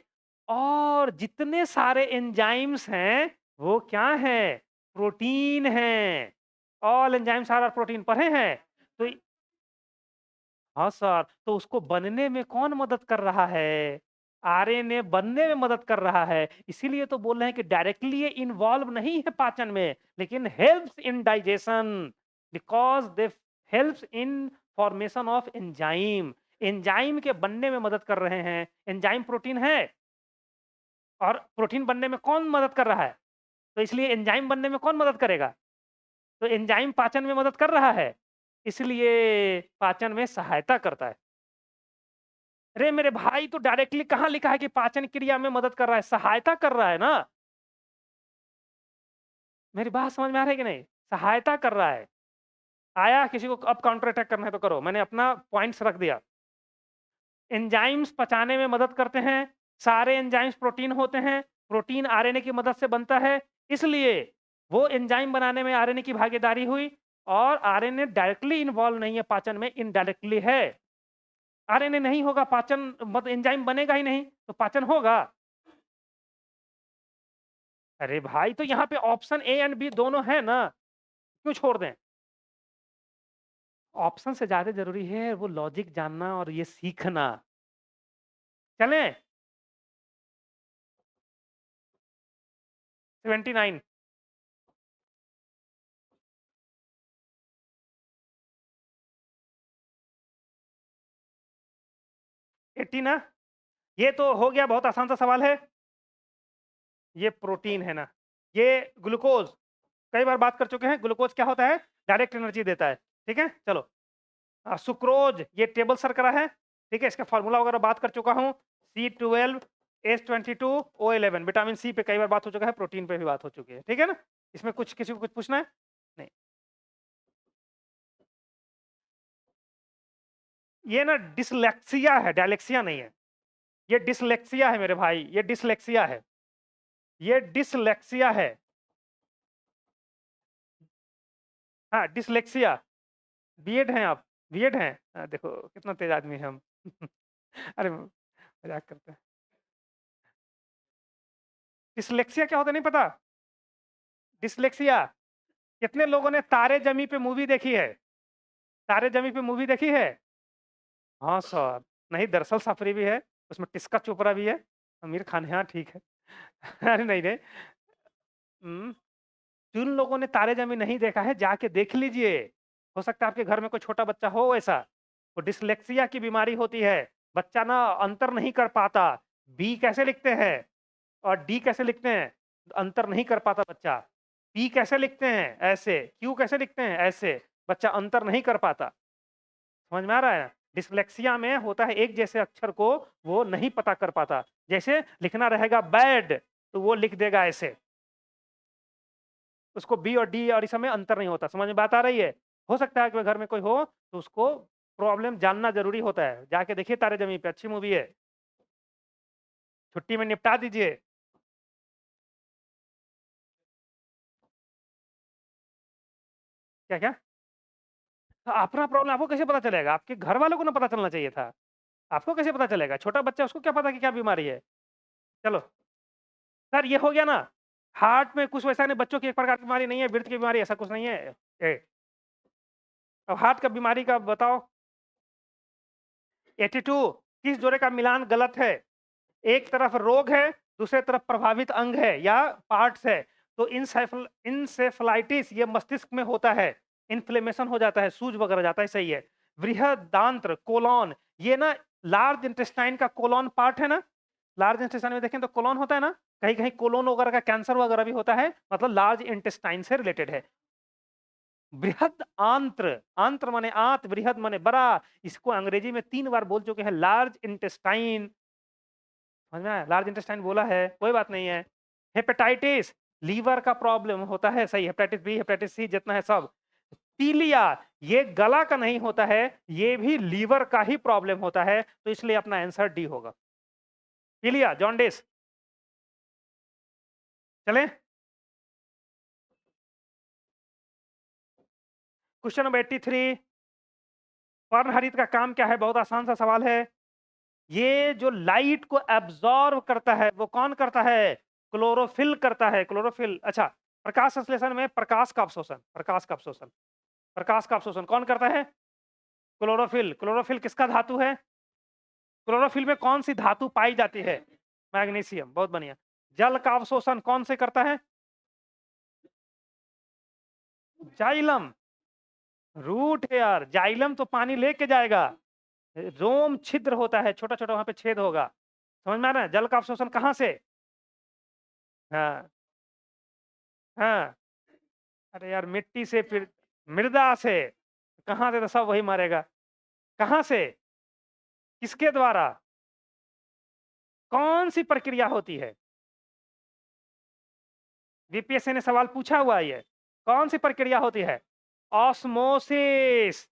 और जितने सारे एंजाइम्स हैं, वो क्या हैं? प्रोटीन हैं। ऑल एंजाइम्स आर प्रोटीन, पढ़े हैं? तो हाँ सर, तो उसको बनने में कौन मदद कर रहा है? आरएनए बनने में मदद कर रहा है। इसीलिए तो बोल रहे हैं कि डायरेक्टली ये इन्वॉल्व नहीं है पाचन में, लेकिन helps in digestion, because they helps in formation of enzyme. Enzyme के बनने में मदद कर रहे हैं। एंजाइम प्रोटीन है, और प्रोटीन बनने में कौन मदद कर रहा है? तो इसलिए एंजाइम बनने में कौन मदद करेगा? तो एंजाइम पाचन में मदद कर रहा है, इसलिए पाचन में सहायता करता है। अरे मेरे भाई, तो डायरेक्टली कहाँ लिखा है कि पाचन क्रिया में मदद कर रहा है? सहायता कर रहा है ना। मेरी बात समझ में आ रही है कि नहीं? सहायता कर रहा है। आया किसी को अब काउंटर अटैक करना है तो करो, मैंने अपना पॉइंट्स रख दिया। एंजाइम्स पचाने में मदद करते हैं, सारे एंजाइम्स प्रोटीन होते हैं, प्रोटीन आरएनए की मदद से बनता है, इसलिए वो एंजाइम बनाने में आरएनए की भागीदारी हुई और आरएनए डायरेक्टली इन्वॉल्व नहीं है पाचन में, इनडायरेक्टली है। आरएनए नहीं होगा पाचन मत एंजाइम बनेगा ही नहीं, तो पाचन होगा? अरे भाई तो यहाँ पे ऑप्शन ए एंड बी दोनों है ना, क्यों छोड़ दें? ऑप्शन से ज़्यादा ज़रूरी है वो लॉजिक जानना और ये सीखना। चलें? 79 80 ना? ये तो हो गया बहुत आसान सा सवाल है। ये प्रोटीन है ना, ये ग्लूकोज़ कई बार बात कर चुके हैं, ग्लूकोज़ क्या होता है? डायरेक्ट एनर्जी देता है, ठीक है? चलो सुक्रोज़ ये टेबल शर्करा है, ठीक है? इसका फ़ॉर्मूला वगैरह बात कर चुका हूँ, C12 H22 O11 vitamin C पे कई बार बात हो चुका है, प्रोटीन पे भी बात हो चुकी है, ठीक है ना? इसमें कुछ किसी को कुछ पूछना है? नहीं। ये ना डिस्लेक्सिया है, डायलेक्सिया नहीं है। ये डिस्लेक्सिया है मेरे भाई, ये डिस्लेक्सिया है। ये डिस्लेक्सिया है। हाँ, डिस्लेक्सिया। बीएड हैं आप? बीएड हैं? देखो कितना तेज़ आदमी हैं हम। अरे मज़ाक करते हैं। डिस्लेक्सिया क्या होता है नहीं पता? डिस्लेक्सिया कितने लोगों ने तारे ज़मीं पे मूवी देखी है? तारे ज़मीं पे मूवी देखी है? हाँ सर। नहीं दरअसल सफरी भी है, उसमें टिस्का चोपड़ा भी है, आमिर खान है, हाँ ठीक है। अरे नहीं, नहीं। हुँ, जिन लोगों ने तारे ज़मीं नहीं देखा है जाके देख लीजिए। हो सकता है आपके घर में कोई छोटा बच्चा हो ऐसा। वो डिस्लेक्सिया की बीमारी होती है। बच्चा ना अंतर नहीं कर पाता। बी कैसे लिखते हैं और डी कैसे लिखते हैं? अंतर नहीं कर पाता बच्चा। पी कैसे लिखते हैं? ऐसे। क्यू कैसे लिखते हैं? ऐसे। बच्चा अंतर नहीं कर पाता। समझ में आ रहा है? डिस्लेक्सिया में होता है एक जैसे अक्षर को वो नहीं पता कर पाता। जैसे लिखना रहेगा बैड तो वो लिख देगा ऐसे। उसको बी और डी और इस समय अंतर नहीं होता। समझ में बात आ रही है? हो सकता है कि घर में कोई हो तो उसको प्रॉब्लम जानना ज़रूरी होता है। जाके देखिए तारे ज़मीं पे अच्छी मूवी है। छुट्टी में निपटा दीजिए। क्या-क्या? अपना प्रॉब्लम आपको कैसे पता चलेगा? आपके घर वालों को ना पता चलना चाहिए था। आपको कैसे पता चलेगा? छोटा बच्चा उसको क्या पता कि क्या बीमारी है? चलो, सर ये हो गया ना? हार्ट में कुछ वैसा नहीं बच्चों की एक प्रकार की बीमारी नहीं है, वृक्क की बीमारी ऐसा कुछ नहीं है। अब हार्ट का बीमारी का बताओ? 82 किस जोड़े का मिलान गलत है? एक तरफ रोग है, दूसरे तरफ प्रभावित अंग है या पार्ट्स है। तो इंसेफलाइटिस ये मस्तिष्क में होता है। इन्फ्लेमेशन हो जाता है, सूज वगैरह जाता है, सही है। बृहदांत्र कोलॉन ये ना लार्ज इंटेस्टाइन का कोलॉन पार्ट है ना? लार्ज इंटेस्टाइन में देखें तो कोलॉन होता है ना? कहीं-कहीं कोलोन वगैरह का कैंसर वगैरह भी होता है, मतलब लार्ज इंटेस्टाइन से रिलेटेड है। बृहद आंत्र, आंत्र माने आंत, बृहद माने बड़ा। इसको अंग्रेजी में 3 बार बोल चुके हैं लार्ज इंटेस्टाइन। समझ में आया? लार्ज इंटेस्टाइन बोला है, कोई बात नहीं है। हेपेटाइटिस, लीवर का प्रॉब्लम होता है, सही हेपेटाइटिस बी, हेपेटाइटिस सी जितना है सब। पीलिया, ये गला का नहीं होता है, ये भी लीवर का ही प्रॉब्लम होता है, तो इसलिए अपना आंसर डी होगा। पीलिया, जॉन्डिस। चलें? क्वेश्चन नंबर 83 पर्णहरित का काम क्या है? बहुत आसान सा सवाल है। ये जो लाइट को एब्जॉर्ब करता है, वो कौन करता है? क्लोरोफिल करता है, क्लोरोफिल। अच्छा, प्रकाश संश्लेषण में प्रकाश का अवशोषण, प्रकाश का अवशोषण, प्रकाश का अवशोषण कौन करता है? क्लोरोफिल। क्लोरोफिल किसका धातु है? क्लोरोफिल में कौन सी धातु पाई जाती है? मैग्नीशियम, बहुत बढ़िया। जल का अवशोषण कौन से करता है? जाइलम। रूट है यार, जाइलम तो पानी लेके जाएगा। रोम छिद्र होता है, छोटा-छोटा वहाँ पे छेद होगा। समझ में आ रहा है? जल का अवशोषण कहाँ से? हाँ, हाँ। अरे यार मिट्टी से फिर मृदा से, कहाँ से? तो सब वही मारेगा। कहाँ से? किसके द्वारा? कौन-सी प्रक्रिया होती है? बीपीएससी ने सवाल पूछा हुआ है ये। कौन सी प्रक्रिया होती है? ऑस्मोसिस,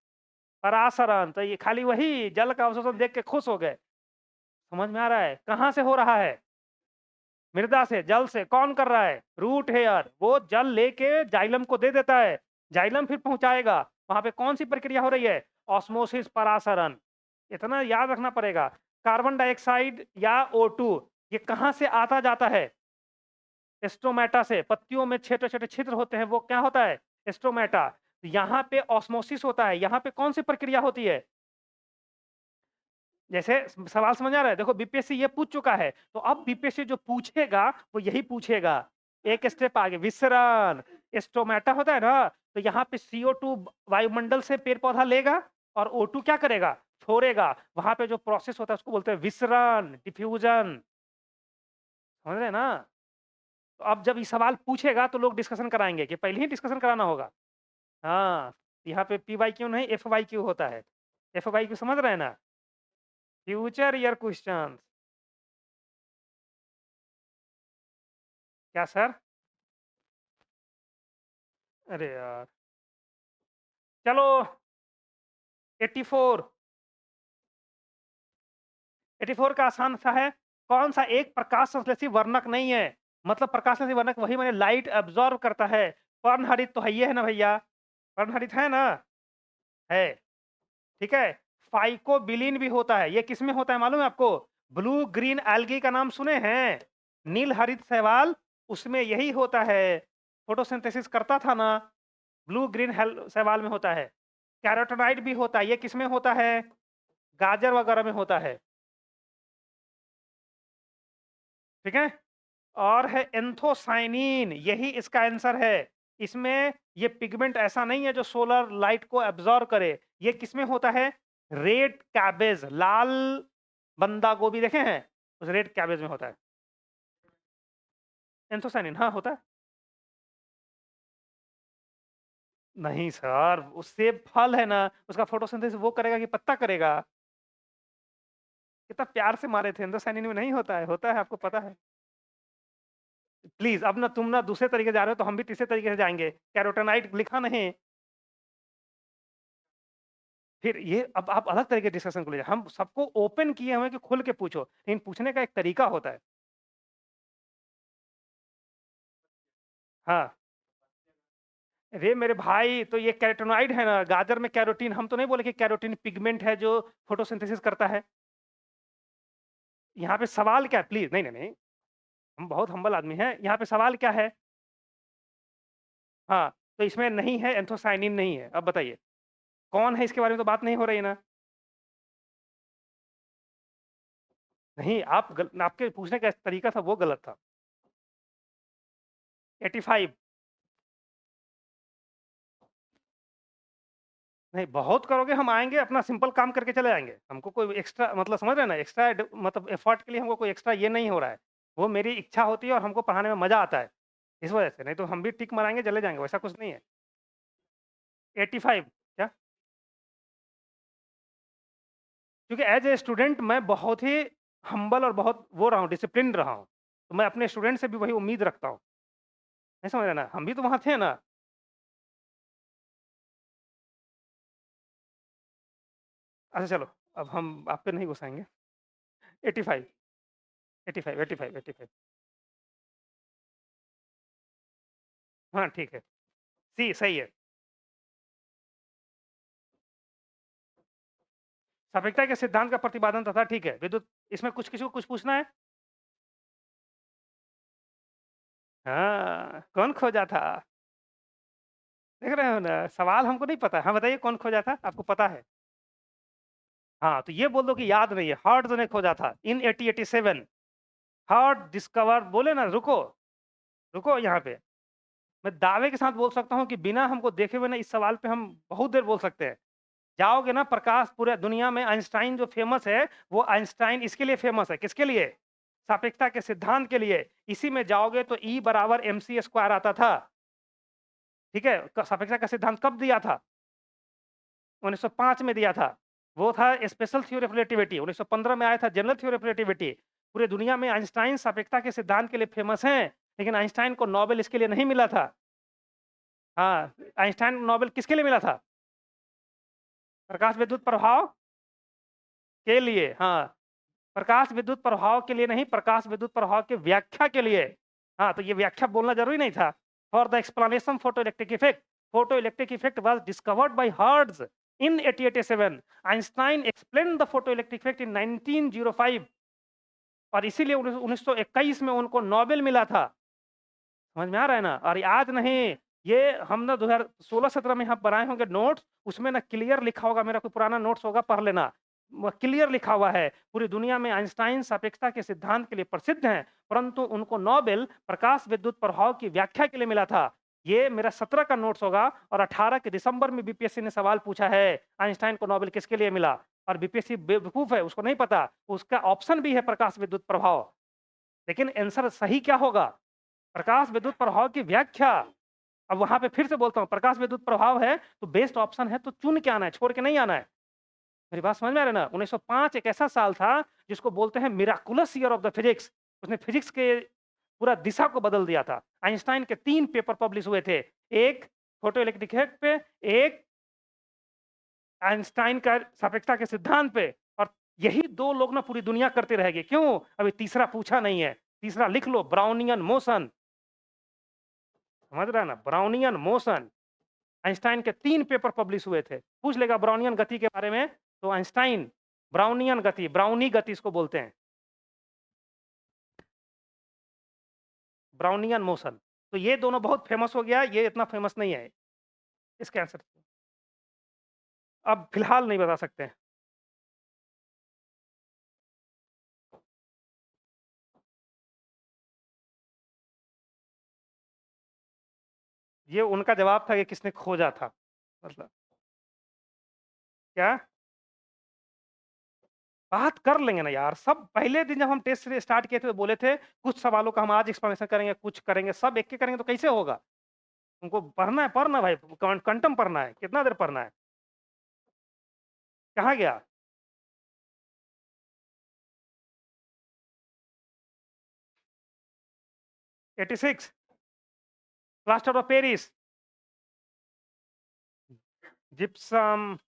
परासरण। तो ये खाली वही जल का अवशोषण देख के खुश हो गए। समझ में आ रहा है? कहाँ से हो रहा है? मृदा से, जल से। कौन कर रहा है? Root hair. वो जल लेके जाइलम को दे देता है, जाइलम फिर पहुंचाएगा। वहां पे कौन सी प्रक्रिया हो रही है? ऑस्मोसिस, परासरण। इतना याद रखना पड़ेगा। कार्बन डाइऑक्साइड या O2 ये कहाँ से आता जाता है? स्टोमेटा से। पत्तियों में छोटे छोटे छिद्र होते हैं, वो क्या होता है? स्टोमेटा। यहाँ पे ऑस्मोसिस होता है। यहाँ पे कौन सी प्रक्रिया होती है? जैसे सवाल समझ आ रहा है? देखो बीपीएससी ये पूछ चुका है, तो अब बीपीएससी जो पूछेगा वो यही पूछेगा। एक स्टेप आगे विसरण। स्टोमेटा होता है ना, तो यहाँ पे CO2 वायुमंडल से पेड़ पौधा लेगा और O2 क्या करेगा? छोड़ेगा। वहां पे जो प्रोसेस होता है उसको बोलते हैं विसरण, डिफ्यूजन। समझ रहे हैं ना? तो अब जब ये सवाल पूछेगा तो लोग डिस्कशन कराएंगे कि पहले ही डिस्कशन कराना होगा। हाँ, यहाँ पे PYQ नहीं FYQ होता है। FYQ समझ रहे हैं ना? Future year question. क्या सर? अरे यार! चलो 84। 84 का आसान सा है। कौन सा एक प्रकाश संश्लेषी वर्णक नहीं है? मतलब प्रकाश संश्लेषी वर्णक वही माने लाइट एब्जॉर्ब करता है। पर्णहरित तो है ही है ना भैया? पर्णहरित है ना? है। ठीक है। फाइकोबिलिन भी होता है। ये किसमें होता है मालूम है आपको? ब्लू ग्रीन एल्गी का नाम सुने हैं? नील हरित शैवाल, उसमें यही होता है। फोटोसिंथेसिस करता था ना? ब्लू ग्रीन शैवाल में होता है। कैरोटीनॉइड भी होता है। ये किसमें होता है? गाजर वगैरह में होता है। ठीक है। और है एंथोसाइनिन, यही इसका आंसर है। इसमें ये पिगमेंट ऐसा नहीं है जो सोलर लाइट को एब्जॉर्ब करे। ये किसमें होता है? रेड कैबेज, लाल बंदा गोभी देखे हैं? उस रेड कैबेज में होता है एंथोसाइनिन। हाँ होता है। नहीं सर, उससे फल है ना, उसका फोटोसिंथेसिस वो करेगा कि पत्ता करेगा? कितना प्यार से मारे थे। एंथोसाइनिन में नहीं होता है, होता है, आपको पता है। प्लीज अब ना तुम ना दूसरे तरीके से जा रहे हो तो हम भी तीसरे तरीके से जाएंगे। कैरोटेनाइट लिखा नहीं। फिर ये अब आप अलग तरीके डिस्कशन को ले जाए। हम सबको ओपन किए हुए हैं कि खुल के पूछो, लेकिन पूछने का एक तरीका होता है। हाँ। अरे मेरे भाई, तो ये कैरोटीनॉइड है ना, गाजर में कैरोटीन। हम तो नहीं बोले कि कैरोटीन पिगमेंट है जो फोटोसिंथेसिस करता है। यहाँ पे सवाल क्या है? प्लीज नहीं नहीं नहीं, हम बहुत हम्बल आदमी हैं। यहाँ पे सवाल क्या है? हाँ, तो इसमें नहीं है, एंथोसाइनिन नहीं है। अब बताइए कौन है? इसके बारे में तो बात नहीं हो रही है ना। नहीं, आपके पूछने का तरीका था वो गलत था। 85। नहीं, बहुत करोगे हम आएँगे, अपना सिंपल काम करके चले जाएँगे। हमको कोई एक्स्ट्रा मतलब समझ रहे हैं ना, एक्स्ट्रा मतलब एफर्ट के लिए हमको कोई एक्स्ट्रा ये नहीं हो रहा है। वो मेरी इच्छा होती है और हमको पढ़ाने में मज़ा आता है, इस वजह से। नहीं तो हम भी टिक मराएँगे, चले जाएँगे, वैसा कुछ नहीं है। 85 क्या? क्योंकि एज़ ए स्टूडेंट मैं बहुत ही हम्बल और बहुत वो रहा हूँ, डिसिप्लिन्ड रहा हूँ। तो मैं अपने स्टूडेंट से भी वही उम्मीद रखता हूँ। नहीं समझ रहे ना? हम भी तो वहाँ थे ना। अच्छा चलो, अब हम आप पे नहीं गुस्साएँगे। 85, 85, 85, 85। हाँ, ठीक है। सी सही है। सापेक्षता के सिद्धांत का प्रतिपादन तथा ठीक है। विद्युत इसमें कुछ किसी को कुछ पूछना है? हाँ, कौन खोजा था? देख रहे हो ना, सवाल हमको नहीं पता। हाँ, बताइए कौन खोजा था? आपको पता है? हाँ, तो ये बोल दो कि याद नहीं है। हर्ट्ज ने खोजा था इन 1887। हर्ट्ज डिस्कवर बोले ना, रुको, रुको यहाँ पे। मैं दावे के साथ बोल सकता हूँ कि बिना हमको देखे हुए ना इस सवाल पे हम बहुत देर बोल सकते हैं। जाओगे ना प्रकाश पूरे दुनिया में आइंस्टाइन जो फ़ेमस है, वो आइंस्टाइन इसके लिए फ़ेमस है। किसके लिए? सापेक्षता के सिद्धांत के लिए। इसी में जाओगे तो E बराबर mc स्क्वायर आता था। ठीक है? सापेक्षता का सिद्धांत कब दिया था? 1905 में दिया था। वो था स्पेशल थ्योरी ऑफ रिलेटिविटी। 1915 में आया था जनरल थ्योरी ऑफ रिलेटिविटी। पूरे दुनिया में आइंस्टाइन सापेक्षता के सिद्धांत के लिए फ़ेमस हैं। लेकिन आइंस्टाइन को नोबेल इसके लिए नहीं मिला था। हाँ, आइंस्टाइन को नोबेल किसके लिए मिला था? प्रकाश विद्युत प्रभाव के लिए, हाँ। प्रकाश विद्युत प्रभाव के लिए नहीं, प्रकाश विद्युत प्रभाव की व्याख्या के लिए। हाँ, तो ये व्याख्या बोलना ज़रूरी नहीं था। For the explanation photo electric effect was discovered by hertz in 1887। Einstein explained the photo electric effect in 1905 और इसीलिए 1921 में उनको नोबेल मिला था। समझ में आ रहा है ना? और आज नहीं, ये हम ना 2016-17 में यहाँ बनाए होंगे नोट्स, उसमें ना क्लियर लिखा होगा, मेरा कोई पुराना नोट्स होगा, पढ़ लेना। वो क्लियर लिखा हुआ है, पूरी दुनिया में आइंस्टाइन सापेक्षता के सिद्धांत के लिए प्रसिद्ध हैं, परंतु उनको नोबेल प्रकाश विद्युत प्रभाव की व्याख्या के लिए मिला था। ये मेरा 17 का नोट्स होगा और 18 के दिसंबर में बीपीएससी ने सवाल पूछा है, आइंस्टाइन को नोबेल किसके लिए मिला? और बीपीएससी बेवकूफ है, उसको नहीं पता, उसका ऑप्शन भी है प्रकाश विद्युत प्रभाव। लेकिन आंसर सही क्या होगा? प्रकाश विद्युत प्रभाव की व्याख्या। अब वहां पे फिर से बोलता हूं, प्रकाश विद्युत प्रभाव है तो बेस्ट ऑप्शन है, तो चुन के आना है, छोड़ के नहीं आना है। मेरी बात समझ में आ रहा है ना? 1905 एक ऐसा साल था जिसको बोलते हैं miraculous year of the physics. उसने फिजिक्स के पूरा दिशा को बदल दिया था। आइंस्टाइन के 3 पेपर पब्लिश हुए थे। एक फोटो इलेक्ट्रिक इफेक्ट पे, एक आइंस्टाइन का सापेक्षता के सिद्धांत पे, और यही 2 लोग ना पूरी दुनिया करते रहेंगे। क्यों? अभी तीसरा पूछा नहीं है। तीसरा लिख लो, ब्राउनियन मोशन। समझ रहा है ना? Brownian motion. आइंस्टाइन के 3 पेपर पब्लिश हुए थे। पूछ लेगा ब्राउनियन गति के बारे में, तो आइंस्टाइन ब्राउनियन गति, ब्राउनी गति इसको बोलते हैं, ब्राउनियन मोशन। तो ये दोनों बहुत फेमस हो गया, ये इतना फेमस नहीं है इसके आंसर। अब फिलहाल नहीं बता सकते हैं। ये उनका जवाब था कि किसने खोजा था, मतलब क्या? बात कर लेंगे ना यार, सब पहले दिन जब हम टेस्ट सीरीज स्टार्ट किए थे तो बोले थे कुछ सवालों का हम आज एक्सप्लेनेशन करेंगे, कुछ करेंगे, सब एक-एक करेंगे तो कैसे होगा? तुमको पढ़ना है भाई, क्वांटम पढ़ना है, कितना देर पढ़ना है? कहाँ गया? 86 plaster of Paris, gypsum,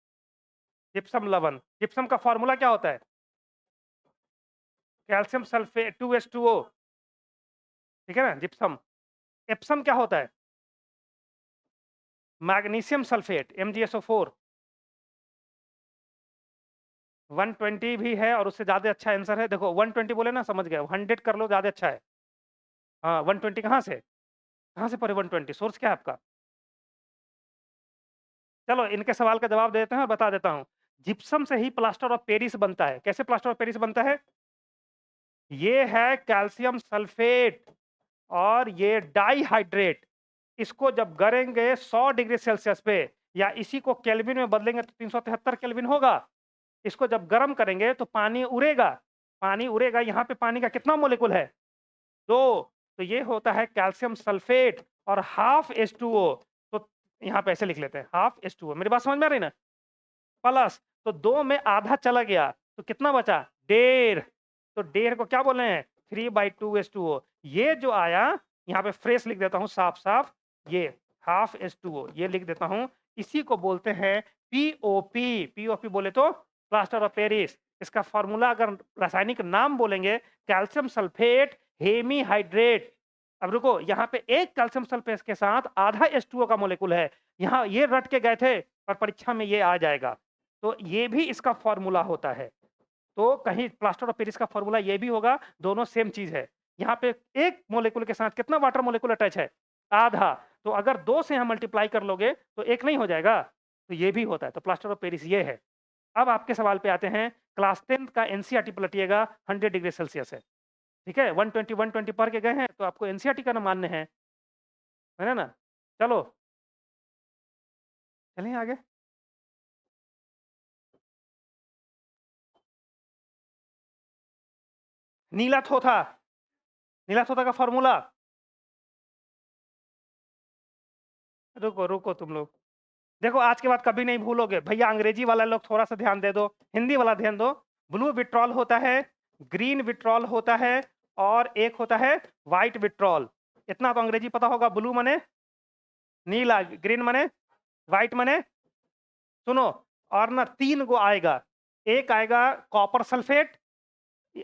gypsum लवण। जिप्सम का फॉर्मूला क्या होता है? कैल्शियम सल्फेट 2H2O, ठीक है ना? जिप्सम। एप्सम क्या होता है? Magnesium sulphate MgSO4। 120 भी है और उससे ज़्यादा अच्छा आंसर है। देखो 120 बोले ना, समझ गए, 100 कर लो, ज़्यादा अच्छा है। हाँ, 120 कहाँ से? कहाँ से पढ़े 120? सोर्स क्या है आपका? चलो इनके सवाल का जवाब दे देते हैं और बता देता हूँ। जिप्सम से ही प्लास्टर ऑफ पेरिस बनता है। कैसे प्लास्टर ऑफ पेरिस बनता है? ये है कैल्शियम सल्फेट और ये डाइहाइड्रेट। इसको जब गरेंगे 100 डिग्री सेल्सियस पे या इसी को केल्विन में बदलेंगे तो 373 केल्विन होगा। इसको जब गर्म करेंगे तो पानी उड़ेगा। पानी उड़ेगा, यहाँ पे पानी का कितना मॉलिक्यूल है? 2। तो ये होता है कैल्शियम सल्फेट और हाफ H2O। तो यहाँ पे ऐसे लिख लेते हैं, हाफ H2O। मेरी बात समझ में आ रही है ना? प्लस, तो 2 में आधा चला गया तो कितना बचा? 1.5। तो 1.5 को क्या बोले हैं? 3/2 H2O। ये जो आया, यहाँ पे फ्रेश लिख देता हूँ साफ-साफ, ये हाफ H2O ये लिख देता हूँ। इसी को बोलते हैं पीओपी। पीओपी बोले तो प्लास्टर ऑफ पेरिस। इसका फॉर्मूला अगर रासायनिक नाम बोलेंगे, कैल्शियम सल्फेट हेमीहाइड्रेट। अब रुको, यहाँ पे एक कैल्शियम सल्फेट के साथ आधा H2O का मॉलिक्यूल है। यहाँ ये रट के गए थे और परीक्षा में ये आ जाएगा। तो ये भी इसका फ़ॉर्मूला होता है। तो कहीं प्लास्टर ऑफ पेरिस का फ़ॉर्मूला ये भी होगा, दोनों सेम चीज़ है। यहाँ पे एक मॉलिक्यूल के साथ कितना वाटर मॉलिक्यूल अटैच है? आधा। तो अगर 2 से यहाँ मल्टीप्लाई कर लोगे तो 1 नहीं हो जाएगा? तो ये भी होता है। तो प्लास्टर ऑफ पेरिस ये है। अब आपके सवाल पे आते हैं। क्लास 10th का एनसीईआरटी पलटिएगा, 100 डिग्री सेल्सियस है। ठीक है? 120 पढ़ के गए हैं तो आपको एनसीईआरटी का ना मान्य है ना? चलो, चलें आगे। नीला थोथा, नीला थोथा का फ़ॉर्मूला। रुको, रुको तुम लोग। देखो आज के बाद कभी नहीं भूलोगे। भैया अंग्रेजी वाला लोग थोड़ा-सा ध्यान दे दो, हिंदी वाला ध्यान दो। ब्लू विट्रॉल होता है, ग्रीन विट्रॉल होता है और एक होता है व्हाइट विट्रॉल। इतना तो अंग्रेजी पता होगा, ब्लू माने नीला, ग्रीन माने व्हाइट माने सुनो, और ना 3 गो आएगा। एक आएगा कॉपर सल्फेट,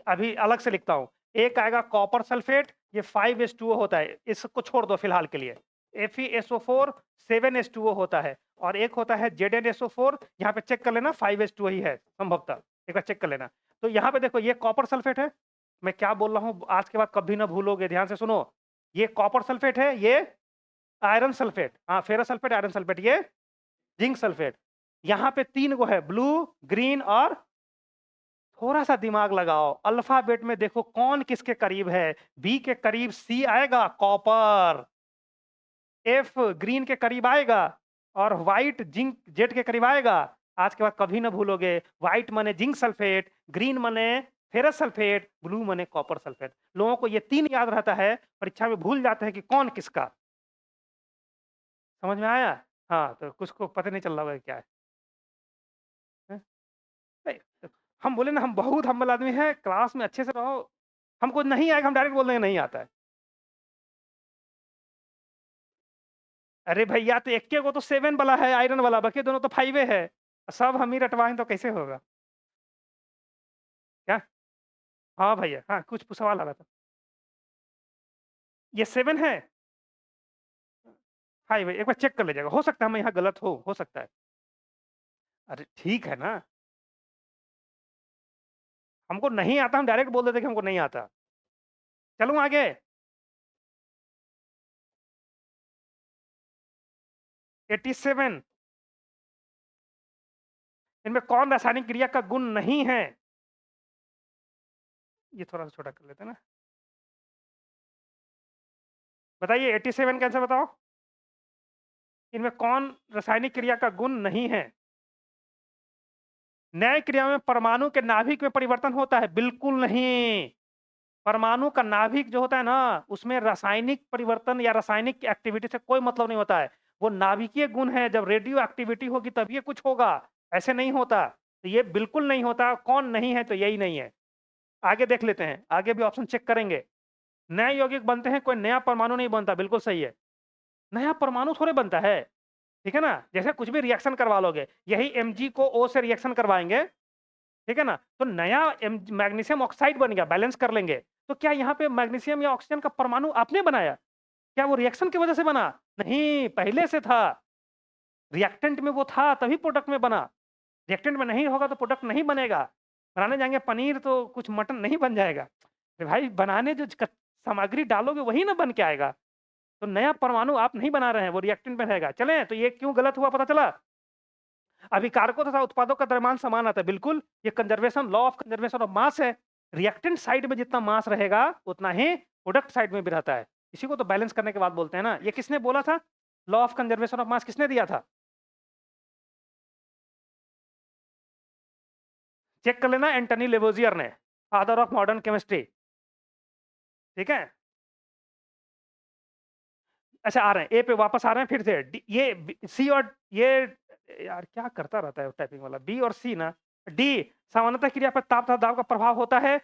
अभी अलग से लिखता हूँ। एक आएगा कॉपर सल्फेट, ये 5H2O होता है, इसको छोड़ दो फिलहाल के लिए। FeSO4 7H2O होता है, और एक होता है ZnSO4, यहाँ पे चेक कर लेना 5H2O ही है संभवतः, एक बार चेक कर लेना। तो यहाँ पे देखो ये कॉपर सल्फेट है, मैं क्या बोल रहा हूँ आज के बाद कभी ना भूलोगे, ध्यान से सुनो। ये कॉपर सल्फेट है, ये आयरन सल्फेट, हाँ फेरस सल्फेट, आयरन सल्फेट, ये जिंक सल्फेट। यहाँ पे 3 गो है, ब्लू, ग्रीन और थोड़ा सा दिमाग लगाओ, अल्फाबेट में देखो कौन किसके करीब है। बी के करीब सी आएगा, कॉपर। एफ ग्रीन के करीब आएगा, और व्हाइट जिंक जेड के करीब आएगा। आज के बाद कभी ना भूलोगे, व्हाइट मने जिंक सल्फेट, ग्रीन मने फेरस सल्फेट, ब्लू मने कॉपर सल्फेट। लोगों को ये 3 याद रहता है, परीक्षा में भूल जाते हैं कि कौन किसका। समझ में आया? हाँ, तो कुछ को पता नहीं चल रहा होगा क्या है। हैं? नहीं, हम बोले ना हम बहुत हम्बल आदमी हैं, क्लास में अच्छे से रहो। हमको नहीं आएगा, हम डायरेक्ट बोल देंगे नहीं आता है। अरे भैया, तो एक्के को तो 7 वाला है आयरन वाला, बाकी दोनों तो 5 है। सब हम ही रटवाएँ तो कैसे होगा? क्या? हाँ भैया, हाँ, कुछ सवाल आ रहा था। ये 7 है? 5 है, एक बार चेक कर लीजिएगा, हो सकता है मैं यहाँ गलत हो सकता है। अरे ठीक है ना, हमको नहीं आता, हम डायरेक्ट बोल देते कि हमको नहीं आता। चलूँ आगे? 87, इनमें कौन रासायनिक क्रिया का गुण नहीं है? ये थोड़ा-सा छोटा कर लेते हैं ना। बताइए 87 का आंसर बताओ। इनमें कौन रासायनिक क्रिया का गुण नहीं है? न्याय क्रिया में परमाणु के नाभिक में परिवर्तन होता है? बिल्कुल नहीं। परमाणु का नाभिक जो होता है ना, उसमें रासायनिक परिवर्तन या रासायनिक एक्टिविटी से कोई मतलब नहीं होता है। वो नाभिकीय गुण है, जब रेडियो एक्टिविटी होगी तभी ये कुछ होगा, ऐसे नहीं होता। तो ये बिल्कुल नहीं होता, कौन नहीं है तो यही नहीं है। आगे देख लेते हैं, आगे भी ऑप्शन चेक करेंगे। नए यौगिक बनते हैं, कोई नया परमाणु नहीं बनता, बिल्कुल सही है। नया परमाणु थोड़े बनता है, ठीक है ना? जैसे कुछ भी रिएक्शन करवा लोगे, यही Mg को O से रिएक्शन करवाएँगे, ठीक है ना? तो नया मैग्नीशियम ऑक्साइड बन गया, बैलेंस कर लेंगे। तो क्या यहाँ पे मैग्नीशियम या ऑक्सीजन का परमाणु आपने बनाया? क्या वो रिएक्शन की वजह से बना? नहीं, पहले से था। रिएक्टेंट में वो था तभी प्रोडक्ट में बना। रिएक्टेंट में नहीं होगा तो प्रोडक्ट नहीं बनेगा। बनाने जाएँगे पनीर तो कुछ मटन नहीं बन जाएगा। अरे भाई, बनाने जो सामग्री डालोगे वही ना बन के आएगा। तो नया परमाणु आप नहीं बना रहे हैं, वो रिएक्टेंट में रहेगा। चलें, तो ये क्यों गलत हुआ पता चला? अभिकारकों तथा उत्पादों का द्रव्यमान समान आता है, बिल्कुल। ये conservation, law of conservation of mass है। रिएक्टेंट साइड में जितना मास रहेगा उतना ही प्रोडक्ट साइड में भी रहता है। इसी को तो बैलेंस करने के बाद बोलते हैं ना। ये किसने बोला था? लॉ ऑफ कंजर्वेशन ऑफ मास किसने दिया था? चेक कर लेना, एंटनी लेवोजियर ने, फादर ऑफ मॉडर्न केमिस्ट्री। ठीक है? अच्छा, आ रहे हैं, ए पे वापस आ रहे हैं फिर से। सी और ये, यार क्या करता रहता है टाइपिंग वाला, बी और सी ना। डी, सामान्यतः क्रिया पर ताप तथा दाब का प्रभाव होता है?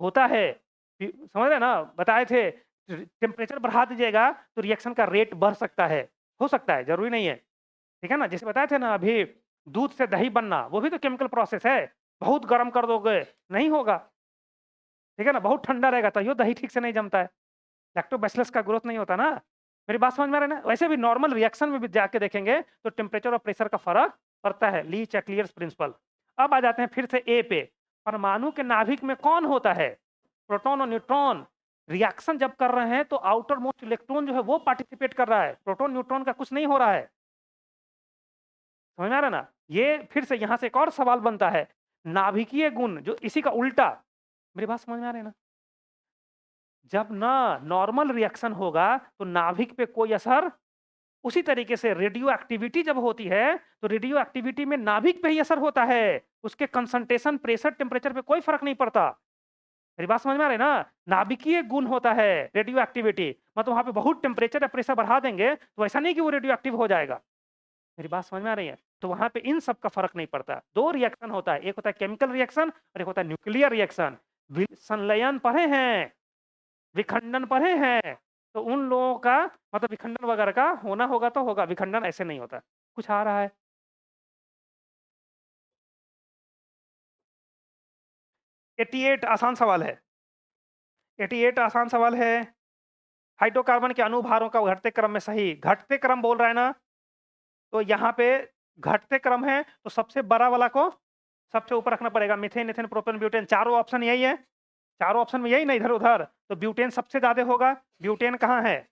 होता है। समझ रहे ना, बताए थे। टेम्परेचर बढ़ा दीजिएगा तो रिएक्शन का रेट बढ़ सकता है, हो सकता है, जरूरी नहीं है। ठीक है ना? जैसे बताए थे ना अभी, दूध से दही बनना, वो भी तो केमिकल प्रोसेस है। बहुत गर्म कर दोगे, नहीं होगा। ठीक है ना? बहुत ठंडा रहेगा तैयो दही ठीक से नहीं जमता है। लैक्टोबैसिलस का ग्रोथ नहीं होता ना। मेरी बात समझ में आ रहा है ना? वैसे भी नॉर्मल रिएक्शन में भी जाके देखेंगे तो टेम्परेचर और प्रेशर का फ़र्क पड़ता है, ली-चैक्लियर्स प्रिंसिपल। अब आ जाते हैं फिर से ए पे। परमाणु के नाभिक में कौन होता है? प्रोटॉन और न्यूट्रॉन। रिएक्शन जब कर रहे हैं तो आउटर मोस्ट इलेक्ट्रॉन जो है वो पार्टिसिपेट कर रहा है, प्रोटॉन न्यूट्रॉन का कुछ नहीं हो रहा है। समझ में आ रहा है ना? ये फिर से यहाँ से एक और सवाल बनता है, नाभिकीय गुण जो इसी का उल्टा। मेरी बात समझ में आ रही है ना? जब ना नॉर्मल रिएक्शन होगा तो नाभिक पे कोई असर, उसी तरीके से रेडियो एक्टिविटी जब होती है तो रेडियो एक्टिविटी में नाभिक पे ही असर होता है। उसके कंसंट्रेशन, प्रेशर, टेम्परेचर पे कोई फर्क नहीं पड़ता। मेरी बात समझ में आ रही है ना? नाभिकीय गुण होता है रेडियो एक्टिविटी। मतलब वहां पे बहुत टेम्परेचर या प्रेशर बढ़ा देंगे तो ऐसा नहीं कि वो रेडियो एक्टिव हो जाएगा। मेरी बात समझ में आ रही है? तो वहां पे इन सब का फर्क नहीं पड़ता। दो रिएक्शन होता है, एक होता है केमिकल रिएक्शन और एक होता है न्यूक्लियर रिएक्शन। संलयन पढ़े हैं, विखंडन पढ़े हैं, तो उन लोगों का मतलब विखंडन वगैरह का होना होगा तो होगा, विखंडन ऐसे नहीं होता। कुछ आ रहा है। 88 आसान सवाल है। 88 आसान सवाल है। हाइड्रोकार्बन के अणुभारों का घटते क्रम में सही, घटते क्रम बोल रहा है ना, तो यहाँ पे घटते क्रम है तो सबसे बड़ा वाला को सबसे ऊपर रखना पड़ेगा। मीथेन, इथेन, प्रोपेन, ब्यूटेन, चारों ऑप्शन यही है। चारों ऑप्शन में यही ना, इधर-उधर, तो ब्यूटेन सबसे ज़्यादा होगा। ब्यूटेन कहाँ है?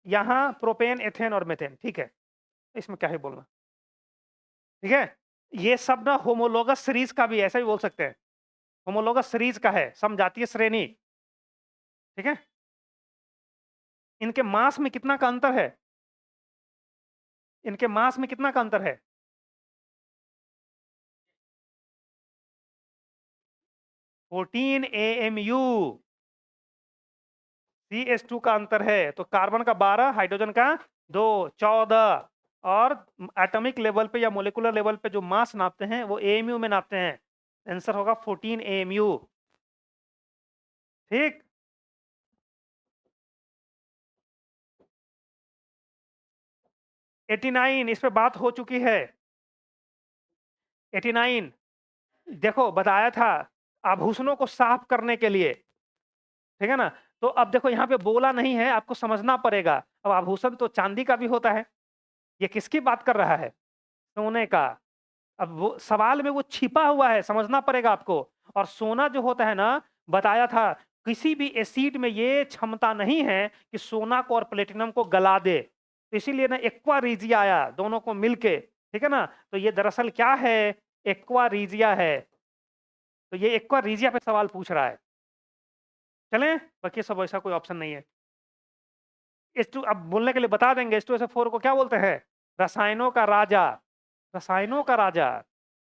यहाँ प्रोपेन, एथेन और मीथेन, ठीक है। इसमें क्या ही बोलना, ठीक है? ये सब ना होमोलोगस सीरीज़ का भी है, ऐसा भी बोल सकते हैं। होमोलोगस सीरीज़ का है, समजातीय श्रेणी, ठीक है? इनके मास में कितना का अंतर है? इनके मास में कितना का अंतर है? 14 AMU। CH2 का अंतर है, तो कार्बन का 12, हाइड्रोजन का 2, 14। और एटॉमिक लेवल पे या मॉलिक्यूलर लेवल पे जो मास नापते हैं वो AMU में नापते हैं। आंसर होगा 14 AMU। ठीक। 89 इस पे बात हो चुकी है। 89 देखो बताया था, आभूषणों को साफ करने के लिए, ठीक है ना? तो अब देखो यहाँ पे बोला नहीं है, आपको समझना पड़ेगा। अब आभूषण तो चांदी का भी होता है। ये किसकी बात कर रहा है? सोने का। अब वो सवाल में वो छिपा हुआ है, समझना पड़ेगा आपको। और सोना जो होता है ना, बताया था, किसी भी एसिड में ये क्षमता नहीं है कि सोना को और प्लेटिनम को गला दे। तो इसीलिए ना एक्वा रीजिया आया दोनों को मिलके, ठीक है ना? तो ये दरअसल क्या है? एक्वा रीजिया है। तो ये एक्वा रीजिया पे सवाल पूछ रहा है। चलें? बाकी सब ऐसा कोई ऑप्शन नहीं है। H2 अब बोलने के लिए बता देंगे, H2SO4 को क्या बोलते हैं? रसायनों का राजा। रसायनों का राजा।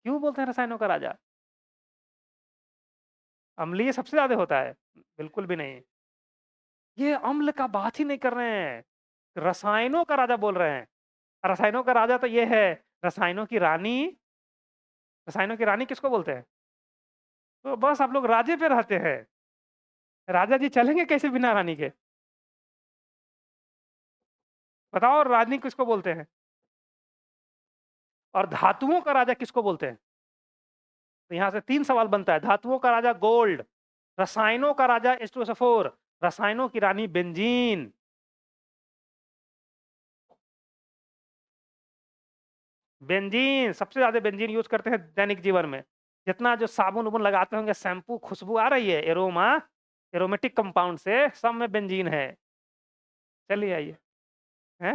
क्यों बोलते हैं रसायनों का राजा? अम्लीय सबसे ज़्यादा होता है? बिल्कुल भी नहीं। ये अम्ल का बात ही नहीं कर रहे हैं। रसायनों का राजा बोल रहे हैं। रसायनों का राजा तो ये है, रसायनों की रानी। रसायनों की रानी किसको बोलते हैं? तो बस आप लोग राजे पे रहते हैं। राजा जी चलेंगे कैसे बिना रानी के? बताओ रानी किसको बोलते हैं? और धातुओं का राजा किसको बोलते हैं? तो यहाँ से 3 सवाल बनता है। धातुओं का राजा गोल्ड, रसायनों का राजा H2SO4, रसायनों की रानी बेंजीन। बेंजीन सबसे ज़्यादा बेंजीन यूज़ करते हैं दैनिक जीवन में। जितना जो साबुन-वुबुन लगाते होंगे, शैम्पू, खुशबू आ रही है, एरोमा, एरोमेटिक कंपाउंड से, सब में बेंजीन है। चलिए आइए। हैं?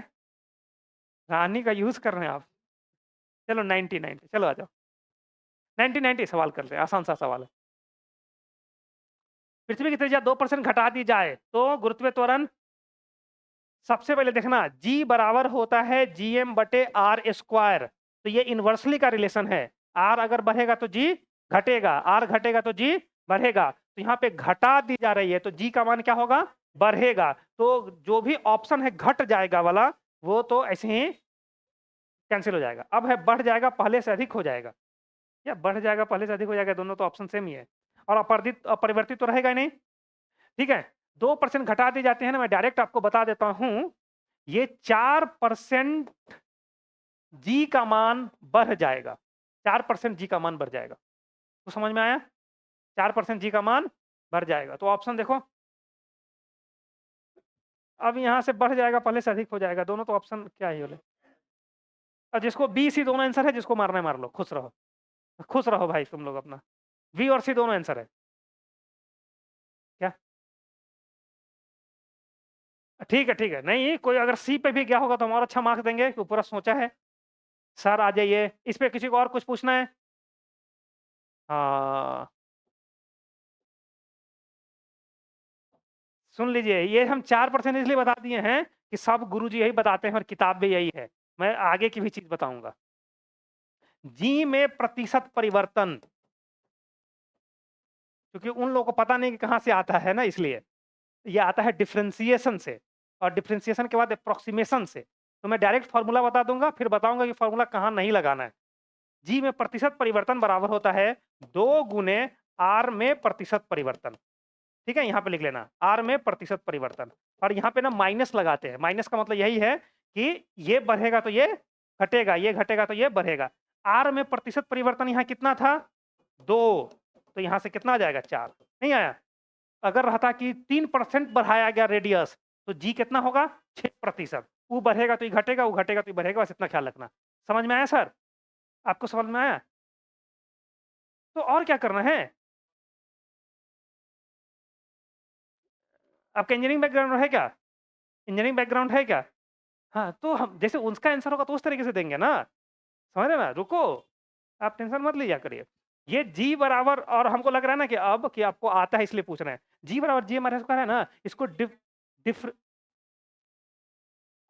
रानी का यूज़ कर रहे हैं आप? चलो 90 90 चलो आ जाओ। 90 90 सवाल करते हैं, आसान सा सवाल है। पृथ्वी की त्रिज्या 2% घटा दी जाए तो गुरुत्वीय त्वरण, सबसे पहले देखना G बराबर होता है GM बटे R स्क्वायर। तो ये इन्वर्सली का रिलेशन है। R अगर बढ़ेगा तो G घटेगा, R घटेगा तो G बढ़ेगा। तो यहाँ पे घटा दी जा रही है तो G का मान क्या होगा? बढ़ेगा। तो जो भी ऑप्शन है घट जाएगा वाला, वो तो ऐसे ही कैंसिल हो जाएगा। अब है बढ़ जाएगा पहले से अधिक हो जाएगा, या बढ़ जाएगा पहले से अधिक हो जाएगा, दोनों तो ऑप्शन सेम ही है। और अपरिवर्तित तो रहेगा ही नहीं। ठीक है, 2% घटा दी जाते हैं ना, मैं डायरेक्ट आपको बता देता हूं, ये 4% जी का मान बढ़ जाएगा। 4% जी का मान बढ़ जाएगा। तो समझ में आया? 4% जी का मान बढ़ जाएगा। तो ऑप्शन देखो, अब यहाँ से बढ़ जाएगा पहले से अधिक हो जाएगा, दोनों तो ऑप्शन क्या ही बोले। और जिसको बी सी दोनों आंसर है, जिसको मारना है मार लो, खुश रहो। खुश रहो भाई तुम लोग अपना। बी और सी दोनों आंसर है। क्या? ठीक है, ठीक है। नहीं, कोई अगर सी पे भी गया होगा तो हम और अच्छा मार्क्स देंगे कि पूरा सोचा है। सर आ जाइए। इस पे किसी को और कुछ पूछना है? हाँ, सुन लीजिए, ये हम 4% इसलिए बता दिए हैं कि सब गुरुजी यही बताते हैं और किताब भी यही है। मैं आगे की भी चीज बताऊंगा। जी में प्रतिशत परिवर्तन, क्योंकि उन लोगों को पता नहीं कि कहाँ से आता है ना, इसलिए ये आता है डिफरेंशिएशन से, और डिफरेंशिएशन के बाद अप्रोक्सीमेशन से। तो मैं डायरेक्ट फार्मूला बता दूंगा, फिर बताऊंगा कि फार्मूला कहाँ नहीं लगाना है। जी में प्रतिशत परिवर्तन बराबर होता है 2 गुने आर में प्रतिशत परिवर्तन। ठीक है, यहाँ पे लिख लेना, आर में प्रतिशत परिवर्तन। और यहाँ पे ना माइनस लगाते हैं। माइनस का मतलब यही है कि ये बढ़ेगा तो ये घटेगा तो ये बढ़ेगा। R में प्रतिशत परिवर्तन यहाँ कितना था? 2, तो यहाँ से कितना आ जाएगा? 4, नहीं आया? अगर रहता कि 3% बढ़ाया गया रेडियस, तो G कितना होगा? 6%। वो बढ़ेगा तो ये घटेगा, वो घटेगा तो ये बढ़ेगा, बस इतना ख्याल रखना। समझ में आया सर? आपको समझ में आया? तो और क्या करना है? आपका इंजीनियरिंग बैकग्राउंड है क्या? इंजीनियरिंग बैकग्राउंड है क्या? हाँ, तो हम जैसे उसका आंसर होगा तो उस तरीके से देंगे ना। समझ रहे हैं ना? रुको, आप टेंशन मत लिया करिए। ये G बराबर, और हमको लग रहा है ना कि अब कि आपको आता है इसलिए पूछ रहे हैं। G बराबर G हमारे स्क्वायर है ना, इसको डिफ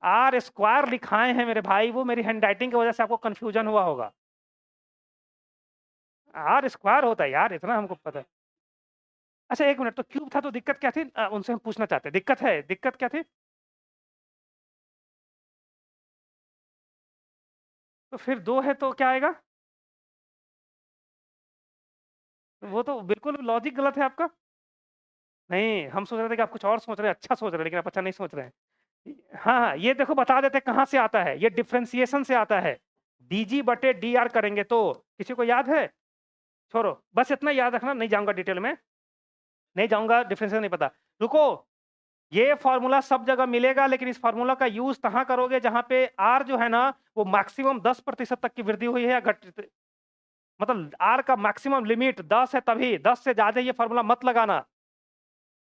आर स्क्वायर लिखाए हैं मेरे भाई, वो मेरी हैंडराइटिंग की वजह से आपको कंफ्यूजन हुआ होगा। आर स्क्वायर होता है यार, इतना हमको पता है। अच्छा 1 मिनट, तो क्यूब था तो दिक्कत क्या थी? उनसे हम पूछना चाहते हैं, दिक्कत क्या थी? तो फिर 2 है तो क्या आएगा? वो तो बिल्कुल लॉजिक गलत है आपका। नहीं, हम सोच रहे थे कि आप कुछ और सोच रहे हैं, अच्छा सोच रहे हैं, लेकिन आप अच्छा नहीं सोच रहे हैं। हाँ, हाँ, ये देखो बता देते हैं कहाँ से आता है, ये डिफरेंशिएशन से आता है। dg बटे dr करेंगे तो, किसी को याद है? छोड़ो, बस इतना याद रखना, नहीं जाऊँगा डिटेल में, नहीं जाऊँगा, डिफरेंशिएशन नहीं पता। रुको, ये फ़ॉर्मूला सब जगह मिलेगा, लेकिन इस फ़ॉर्मूला का यूज़ तहाँ करोगे जहाँ पे r जो है ना, वो मैक्सिमम 10% तक की वृद्धि हुई है या घट, मतलब r का मैक्सिमम लिमिट 10 है तभी, 10 से ज़्यादा ये फ़ॉर्मूला मत लगाना।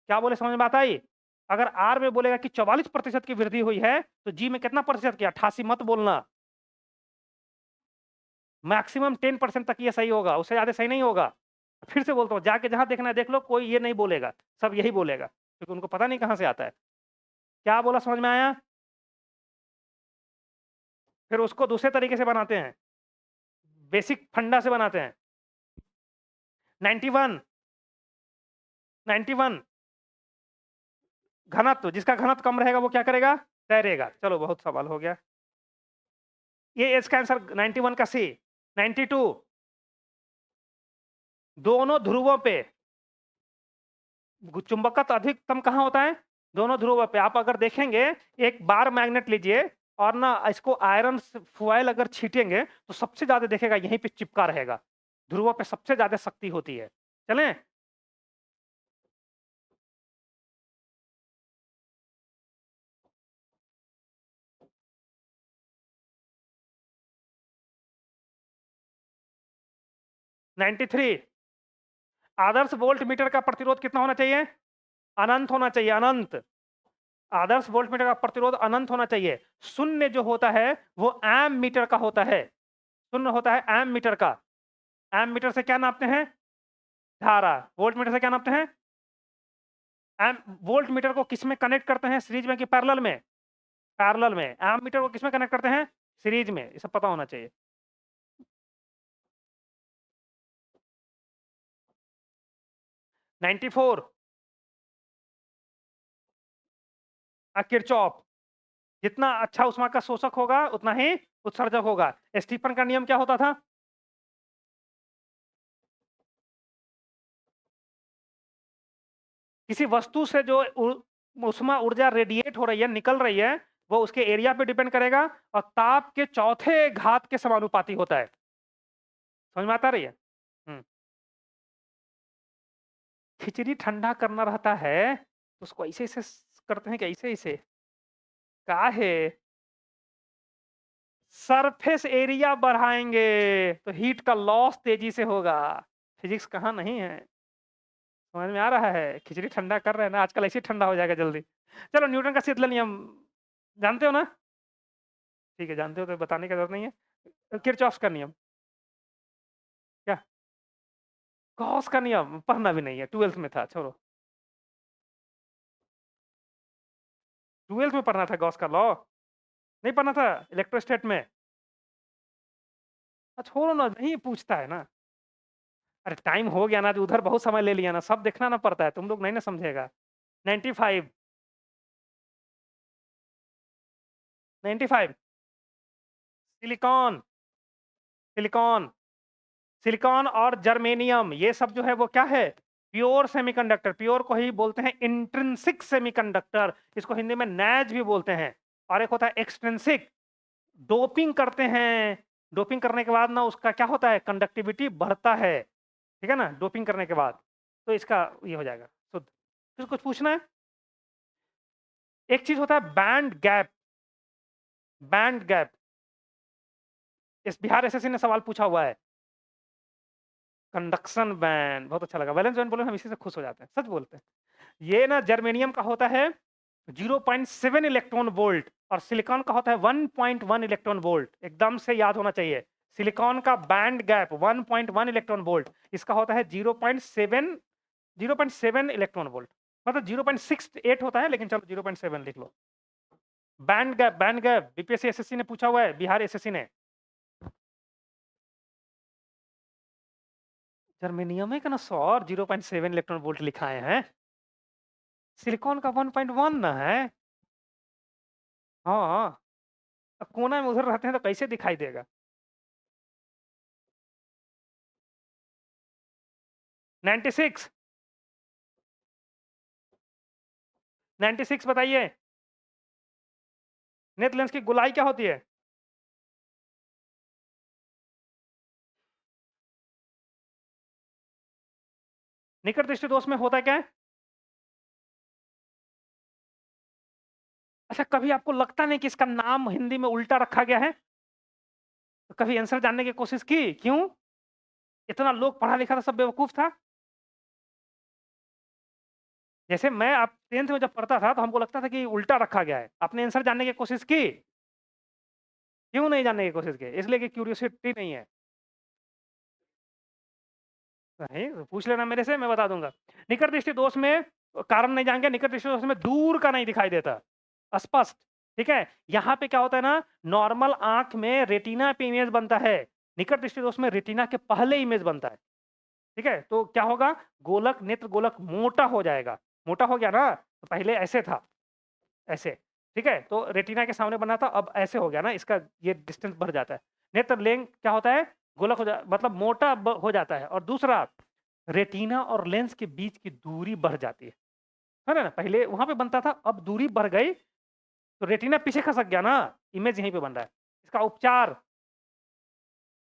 क्या बोले, समझ में आता है ये? अगर R में बोलेगा कि 44% की वृद्धि हुई है, तो G में कितना प्रतिशत की? 88 मत बोलना। मैक्सिमम 10% तक ये सही होगा, उससे ज़्यादा सही नहीं होगा। फिर से बोलता हूँ, जाके जहाँ देखना है देख लो, कोई ये नहीं बोलेगा, सब यही बोलेगा, क्योंकि उनको पता नहीं कहाँ से आता है। क्या बोला, समझ में आया? फिर उसको दूसरे तरीके से बनाते हैं, बेसिक फंडा से बनाते हैं। 91, 91 घनत्व, जिसका घनत्व कम रहेगा वो क्या करेगा? तैरेगा। चलो बहुत सवाल हो गया। ये इसका आंसर 91 का सी। 92 दोनों ध्रुवों पे चुंबकत्व अधिकतम कहाँ होता है? दोनों ध्रुवों पे। आप अगर देखेंगे, एक बार मैग्नेट लीजिए और ना इसको आयरन फॉयल अगर छीटेंगे तो सबसे ज्यादा देखेगा यहीं पे चिपका रहेगा, ध्रुवों पे सबसे ज्यादा शक्ति होती है। चलें? नाइन्टी थ्री, आदर्श वोल्ट मीटर का प्रतिरोध कितना होना चाहिए? अनंत होना चाहिए, अनंत। आदर्श वोल्ट मीटर का प्रतिरोध अनंत होना चाहिए। शून्य जो होता है वो एम मीटर का होता है, शून्य होता है एम मीटर का। एम मीटर से क्या नापते हैं? धारा। वोल्ट मीटर से क्या नापते हैं? एम। वोल्ट मीटर को किस में कनेक्ट करते हैं, सीरीज में कि पैरेलल में? पैरेलल में। एम मीटर को किस में कनेक्ट करते हैं? सीरीज में। ये सब पता होना चाहिए। 94 किरचॉफ, जितना अच्छा ऊष्मा का शोषक होगा उतना ही उत्सर्जक होगा। स्टीफन का नियम क्या होता था? किसी वस्तु से जो ऊष्मा ऊर्जा रेडिएट हो रही है, निकल रही है, वो उसके एरिया पे डिपेंड करेगा और ताप के चौथे घात के समानुपाती होता है। समझ में आता रही है? हम्म। खिचड़ी ठंडा करना रहता है तो उसको ऐसे ऐसे करते हैं कि ऐसे ऐसे, काहे? सरफेस एरिया बढ़ाएंगे तो हीट का लॉस तेजी से होगा। फिजिक्स कहाँ नहीं है, समझ में आ रहा है? खिचड़ी ठंडा कर रहे हैं ना, आजकल ऐसे ही ठंडा हो जाएगा जल्दी। चलो, न्यूटन का शीतलन नियम जानते हो ना? ठीक है, जानते हो तो बताने की जरूरत नहीं है। किरचॉफ का नियम क्या? गॉस का नियम पढ़ना भी नहीं है, 12th में था, छोड़ो। 12th में पढ़ना था गॉस का लॉ, नहीं पढ़ना था इलेक्ट्रोस्टैट में? छोड़ो ना, नहीं पूछता है ना। अरे टाइम हो गया ना, तो उधर बहुत समय ले लिया ना, सब देखना ना पड़ता है, तुम लोग नहीं ना समझेगा। 95, 95 सिलिकॉन, सिलिकॉन, सिलिकॉन और जर्मेनियम, ये सब जो है वो क्या है? प्योर सेमीकंडक्टर, प्योर को ही बोलते हैं इंट्रिंसिक सेमीकंडक्टर, इसको हिंदी में नैज भी बोलते हैं। और एक होता है एक्सट्रिंसिक, डोपिंग करते हैं, डोपिंग करने के बाद ना उसका क्या होता है, कंडक्टिविटी बढ़ता है, ठीक है ना, डोपिंग करने के बाद। तो इसका ये हो जाएगा शुद्ध। फिर कुछ पूछना है? एक चीज होता है बैंड गैप, बैंड गैप, इस बिहार एसएससी ने सवाल पूछा हुआ है। कंडक्शन बैंड, बहुत अच्छा लगा, वैलेंस बैंड बोले हम इसी से खुश हो जाते हैं, सच बोलते हैं। ये ना जर्मेनियम का होता है 0.7 इलेक्ट्रॉन वोल्ट और सिलिकॉन का होता है 1.1 इलेक्ट्रॉन वोल्ट, एकदम से याद होना चाहिए। सिलिकॉन का बैंड गैप 1.1 इलेक्ट्रॉन वोल्ट, इसका होता है 0.7 इलेक्ट्रॉन वोल्ट, मतलब 0.68 होता है, लेकिन चलो 0.7 लिख लो। Band gap, band gap BPSC SSC ने पूछा हुआ है, बिहार एसएससी ने। जर्मेनियम का ना 100 और 0.7 इलेक्ट्रॉन वोल्ट लिखाए हैं, सिलिकॉन का 1.1 ना है। हाँ, अब कोना में उधर रहते हैं तो कैसे दिखाई देगा। 96, 96 बताइए। नेट लेंस की गोलाई क्या होती है? निकट दृष्टि दोष में होता क्या है? अच्छा, कभी आपको लगता नहीं कि इसका नाम हिंदी में उल्टा रखा गया है? तो कभी आंसर जानने की कोशिश की, क्यों? इतना लोग पढ़ा लिखा था, सब बेवकूफ था। जैसे मैं आप 10th में जब पढ़ता था तो हमको लगता था कि उल्टा रखा गया है। आपने आंसर जानने की कोशिश की? क्यों नहीं जानने की कोशिश की? इसलिए कि क्यूरियोसिटी नहीं है। नहीं, तो पूछ लेना मेरे से, मैं बता दूंगा। निकट दृष्टि दोष में कारण नहीं जानेंगे, निकट दृष्टि दोष में दूर का नहीं दिखाई देता, स्पष्ट, ठीक है। यहाँ पे क्या होता है ना, नॉर्मल आंख में रेटिना पे इमेज बनता है, निकट दृष्टि दोष में रेटिना के पहले इमेज बनता है, ठीक है। तो क्या होगा, गोलक, नेत्र गोलक मोटा हो जाएगा, मोटा हो गया ना, तो पहले ऐसे था, ऐसे, ठीक है, तो रेटिना के सामने बना था, अब ऐसे हो गया ना, इसका ये डिस्टेंस बढ़ जाता है। नेत्र लेंस क्या होता है, गोलक मतलब मोटा हो जाता है। और दूसरा, रेटिना और लेंस के बीच की दूरी बढ़ जाती है ना, पहले वहां पे बनता था, अब दूरी बढ़ गई, तो रेटिना पीछे खसक गया ना, इमेज यहीं पे बन रहा है। इसका उपचार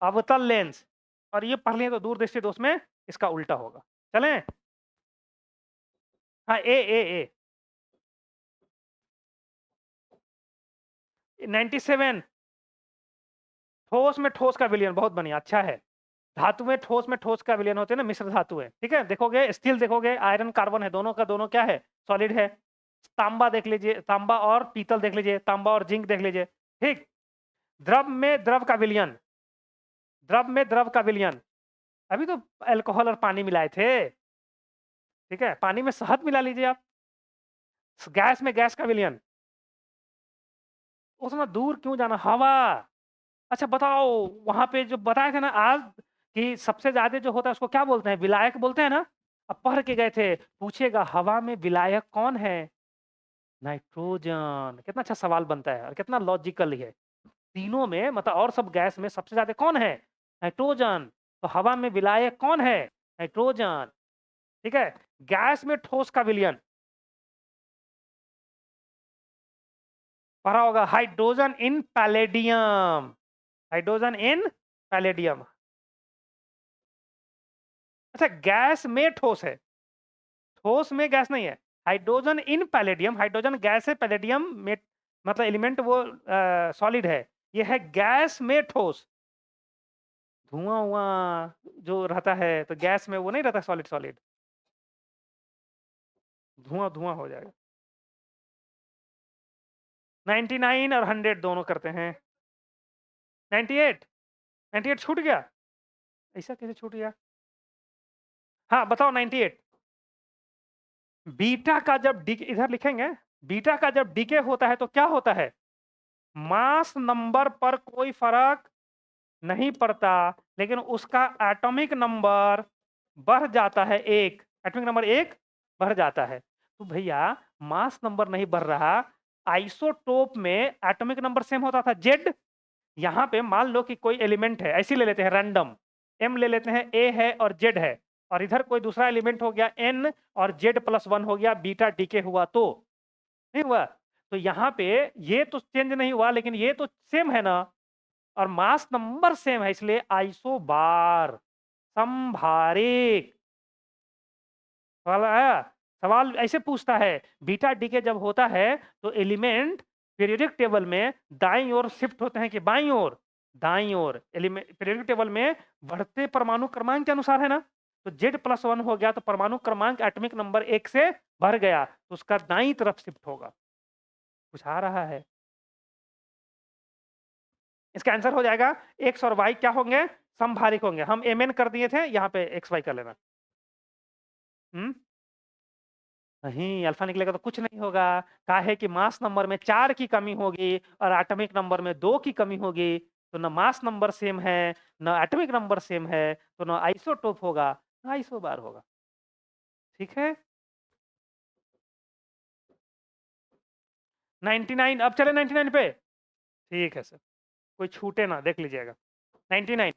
अवतल लेंस, और ये पढ़ लिए तो दूर दृष्टि दोष में इसका उल्टा होगा। चलें, हाँ, ए 97, ठोस में ठोस का विलयन, बहुत बढ़िया, अच्छा है। धातु में ठोस का विलयन होते हैं ना, मिश्र धातु है, ठीक है। देखोगे स्टील, देखोगे आयरन कार्बन है, दोनों का दोनों क्या है, सॉलिड है। तांबा देख लीजिए, तांबा और पीतल देख लीजिए, तांबा और जिंक देख लीजिए, ठीक। द्रव में द्रव का विलयन, द्रव में द्रव का विलयन, अभी तो अल्कोहल और पानी मिलाए थे, ठीक है, पानी में शहद मिला लीजिए आप। गैस में गैस का विलयन, उसमें दूर क्यों जाना, हवा। अच्छा बताओ, वहां पे जो बताए थे ना आज कि सबसे ज्यादा जो होता है उसको क्या बोलते हैं, विलायक बोलते हैं ना। अब पढ़ के गए थे, पूछेगा हवा में विलायक कौन है, नाइट्रोजन। कितना अच्छा सवाल बनता है और कितना लॉजिकल है। तीनों में मतलब और सब गैस में सबसे ज्यादा कौन है, नाइट्रोजन। तो हवा में विलायक कौन है, नाइट्रोजन, ठीक है। गैस में ठोस का विलयन पढ़ा होगा, hydrogen in palladium, hydrogen in palladium. अच्छा, गैस में ठोस है, ठोस में गैस नहीं है। Hydrogen in palladium, hydrogen gas है, पैलेडियम में मतलब एलिमेंट वो सॉलिड है। ये है गैस में ठोस, धुआं हुआ जो रहता है तो गैस में वो नहीं रहता, सॉलिड सॉलिड, धुआं धुआं हो जाएगा। 99 और 100 दोनों करते हैं। 98, 98 छूट गया, ऐसा कैसे छूट गया? हाँ बताओ 98। बीटा का जब डी इधर लिखेंगे, बीटा का जब डीके होता है तो क्या होता है, मास नंबर पर कोई फर्क नहीं पड़ता, लेकिन उसका एटॉमिक नंबर बढ़ जाता है, एक एटॉमिक नंबर एक बढ़ जाता है। तो भैया मास नंबर नहीं बढ़ रहा, आइसोटोप में एटॉमिक नंबर सेम होता था, जेड। यहाँ पे मान लो कि कोई एलिमेंट है, ऐसे ले लेते हैं रैंडम, एम ले लेते हैं, ए है और जेड है, और इधर कोई दूसरा एलिमेंट हो गया n और z+1 हो गया, बीटा डीके हुआ तो, नहीं हुआ? तो यहाँ पे ये तो चेंज नहीं हुआ लेकिन ये तो सेम है ना, और मास नंबर सेम है इसलिए आइसोबार, समभारिक। सवाल आया? सवाल ऐसे पूछता है, बीटा डीके जब होता है तो एलिमेंट पीरियोडिक टेबल में दाईं ओर शिफ्ट होते हैं कि बाईं ओर? दाईं ओर। एलिमेंट पीरियोडिक टेबल में बढ़ते परमाणु क्रमांक के अनुसार है ना, तो Z+1 हो गया तो परमाणु क्रमांक एटॉमिक नंबर 1 से बढ़ गया, तो उसका दाईं तरफ शिफ्ट होगा। कुछ आ रहा है? इसका आंसर हो जाएगा x और y क्या होंगे? समभारिक होंगे। हम mn कर दिए थे, यहाँ पे xy कर लेना। हुँ? नहीं, अल्फा निकलेगा तो कुछ नहीं होगा। काहे कि मास नंबर में 4 की कमी होगी और एटॉमिक नंबर में 2 की कमी होगी, तो ना मास नंबर सेम है, ना एटॉमिक नंबर सेम है, तो ना आइसोटोप होगा, ना आइसोबार होगा। ठीक है? 99 अब चले 99 पे? ठीक है सर, कोई छूटे ना, देख लीजिएगा। 99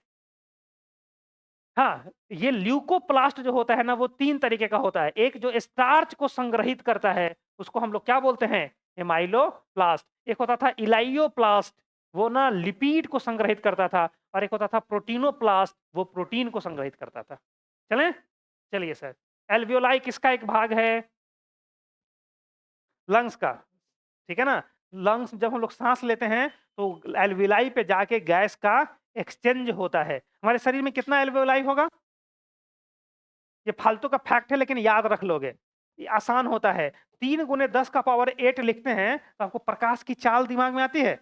हाँ, ये ल्यूकोप्लास्ट जो होता है ना, वो 3 तरीके का होता है। एक जो स्टार्च को संग्रहित करता है, उसको हम लोग क्या बोलते हैं? एमाइलोप्लास्ट। एक होता था इलाइयोप्लास्ट, वो ना लिपिड को संग्रहित करता था, और एक होता था प्रोटीनोप्लास्ट, वो प्रोटीन को संग्रहित करता था। चलें? चलिए सर, एल्वियोलाई किसका एक भाग है? लंग्स का, ठीक है ना? लंग्स जब हम लोग साँस लेते हैं, तो एल्वियोलाई पे जाके गैस का एक्सचेंज होता है। हमारे शरीर में कितना एल्वियोलाई होगा? ये फालतू का फैक्ट है लेकिन याद रख लोगे। ये आसान होता है। 3 गुने 10 का पावर 8 लिखते हैं तो आपको प्रकाश की चाल दिमाग में आती है?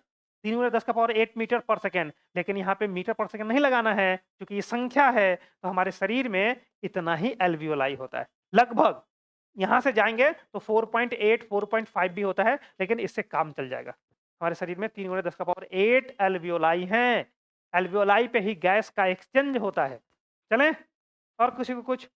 3 गुने 10 का पावर 8 मीटर पर सेकंड, लेकिन यहाँ पे मीटर पर सेकंड नहीं लगाना है क्योंकि ये संख्या है, तो हमारे शरीर में इतना ही एल्वियोलाई होता है। लगभग यहाँ से जाएँगे तो 4.8 4.5 भी होता है, लेकिन इससे काम चल जाएगा। हमारे शरीर में 3 गुने 10 का पावर 8 एल्वियोलाई हैं। एल्वियोलाई पे ही गैस का एक्सचेंज होता है। चलें? और किसी को कुछ?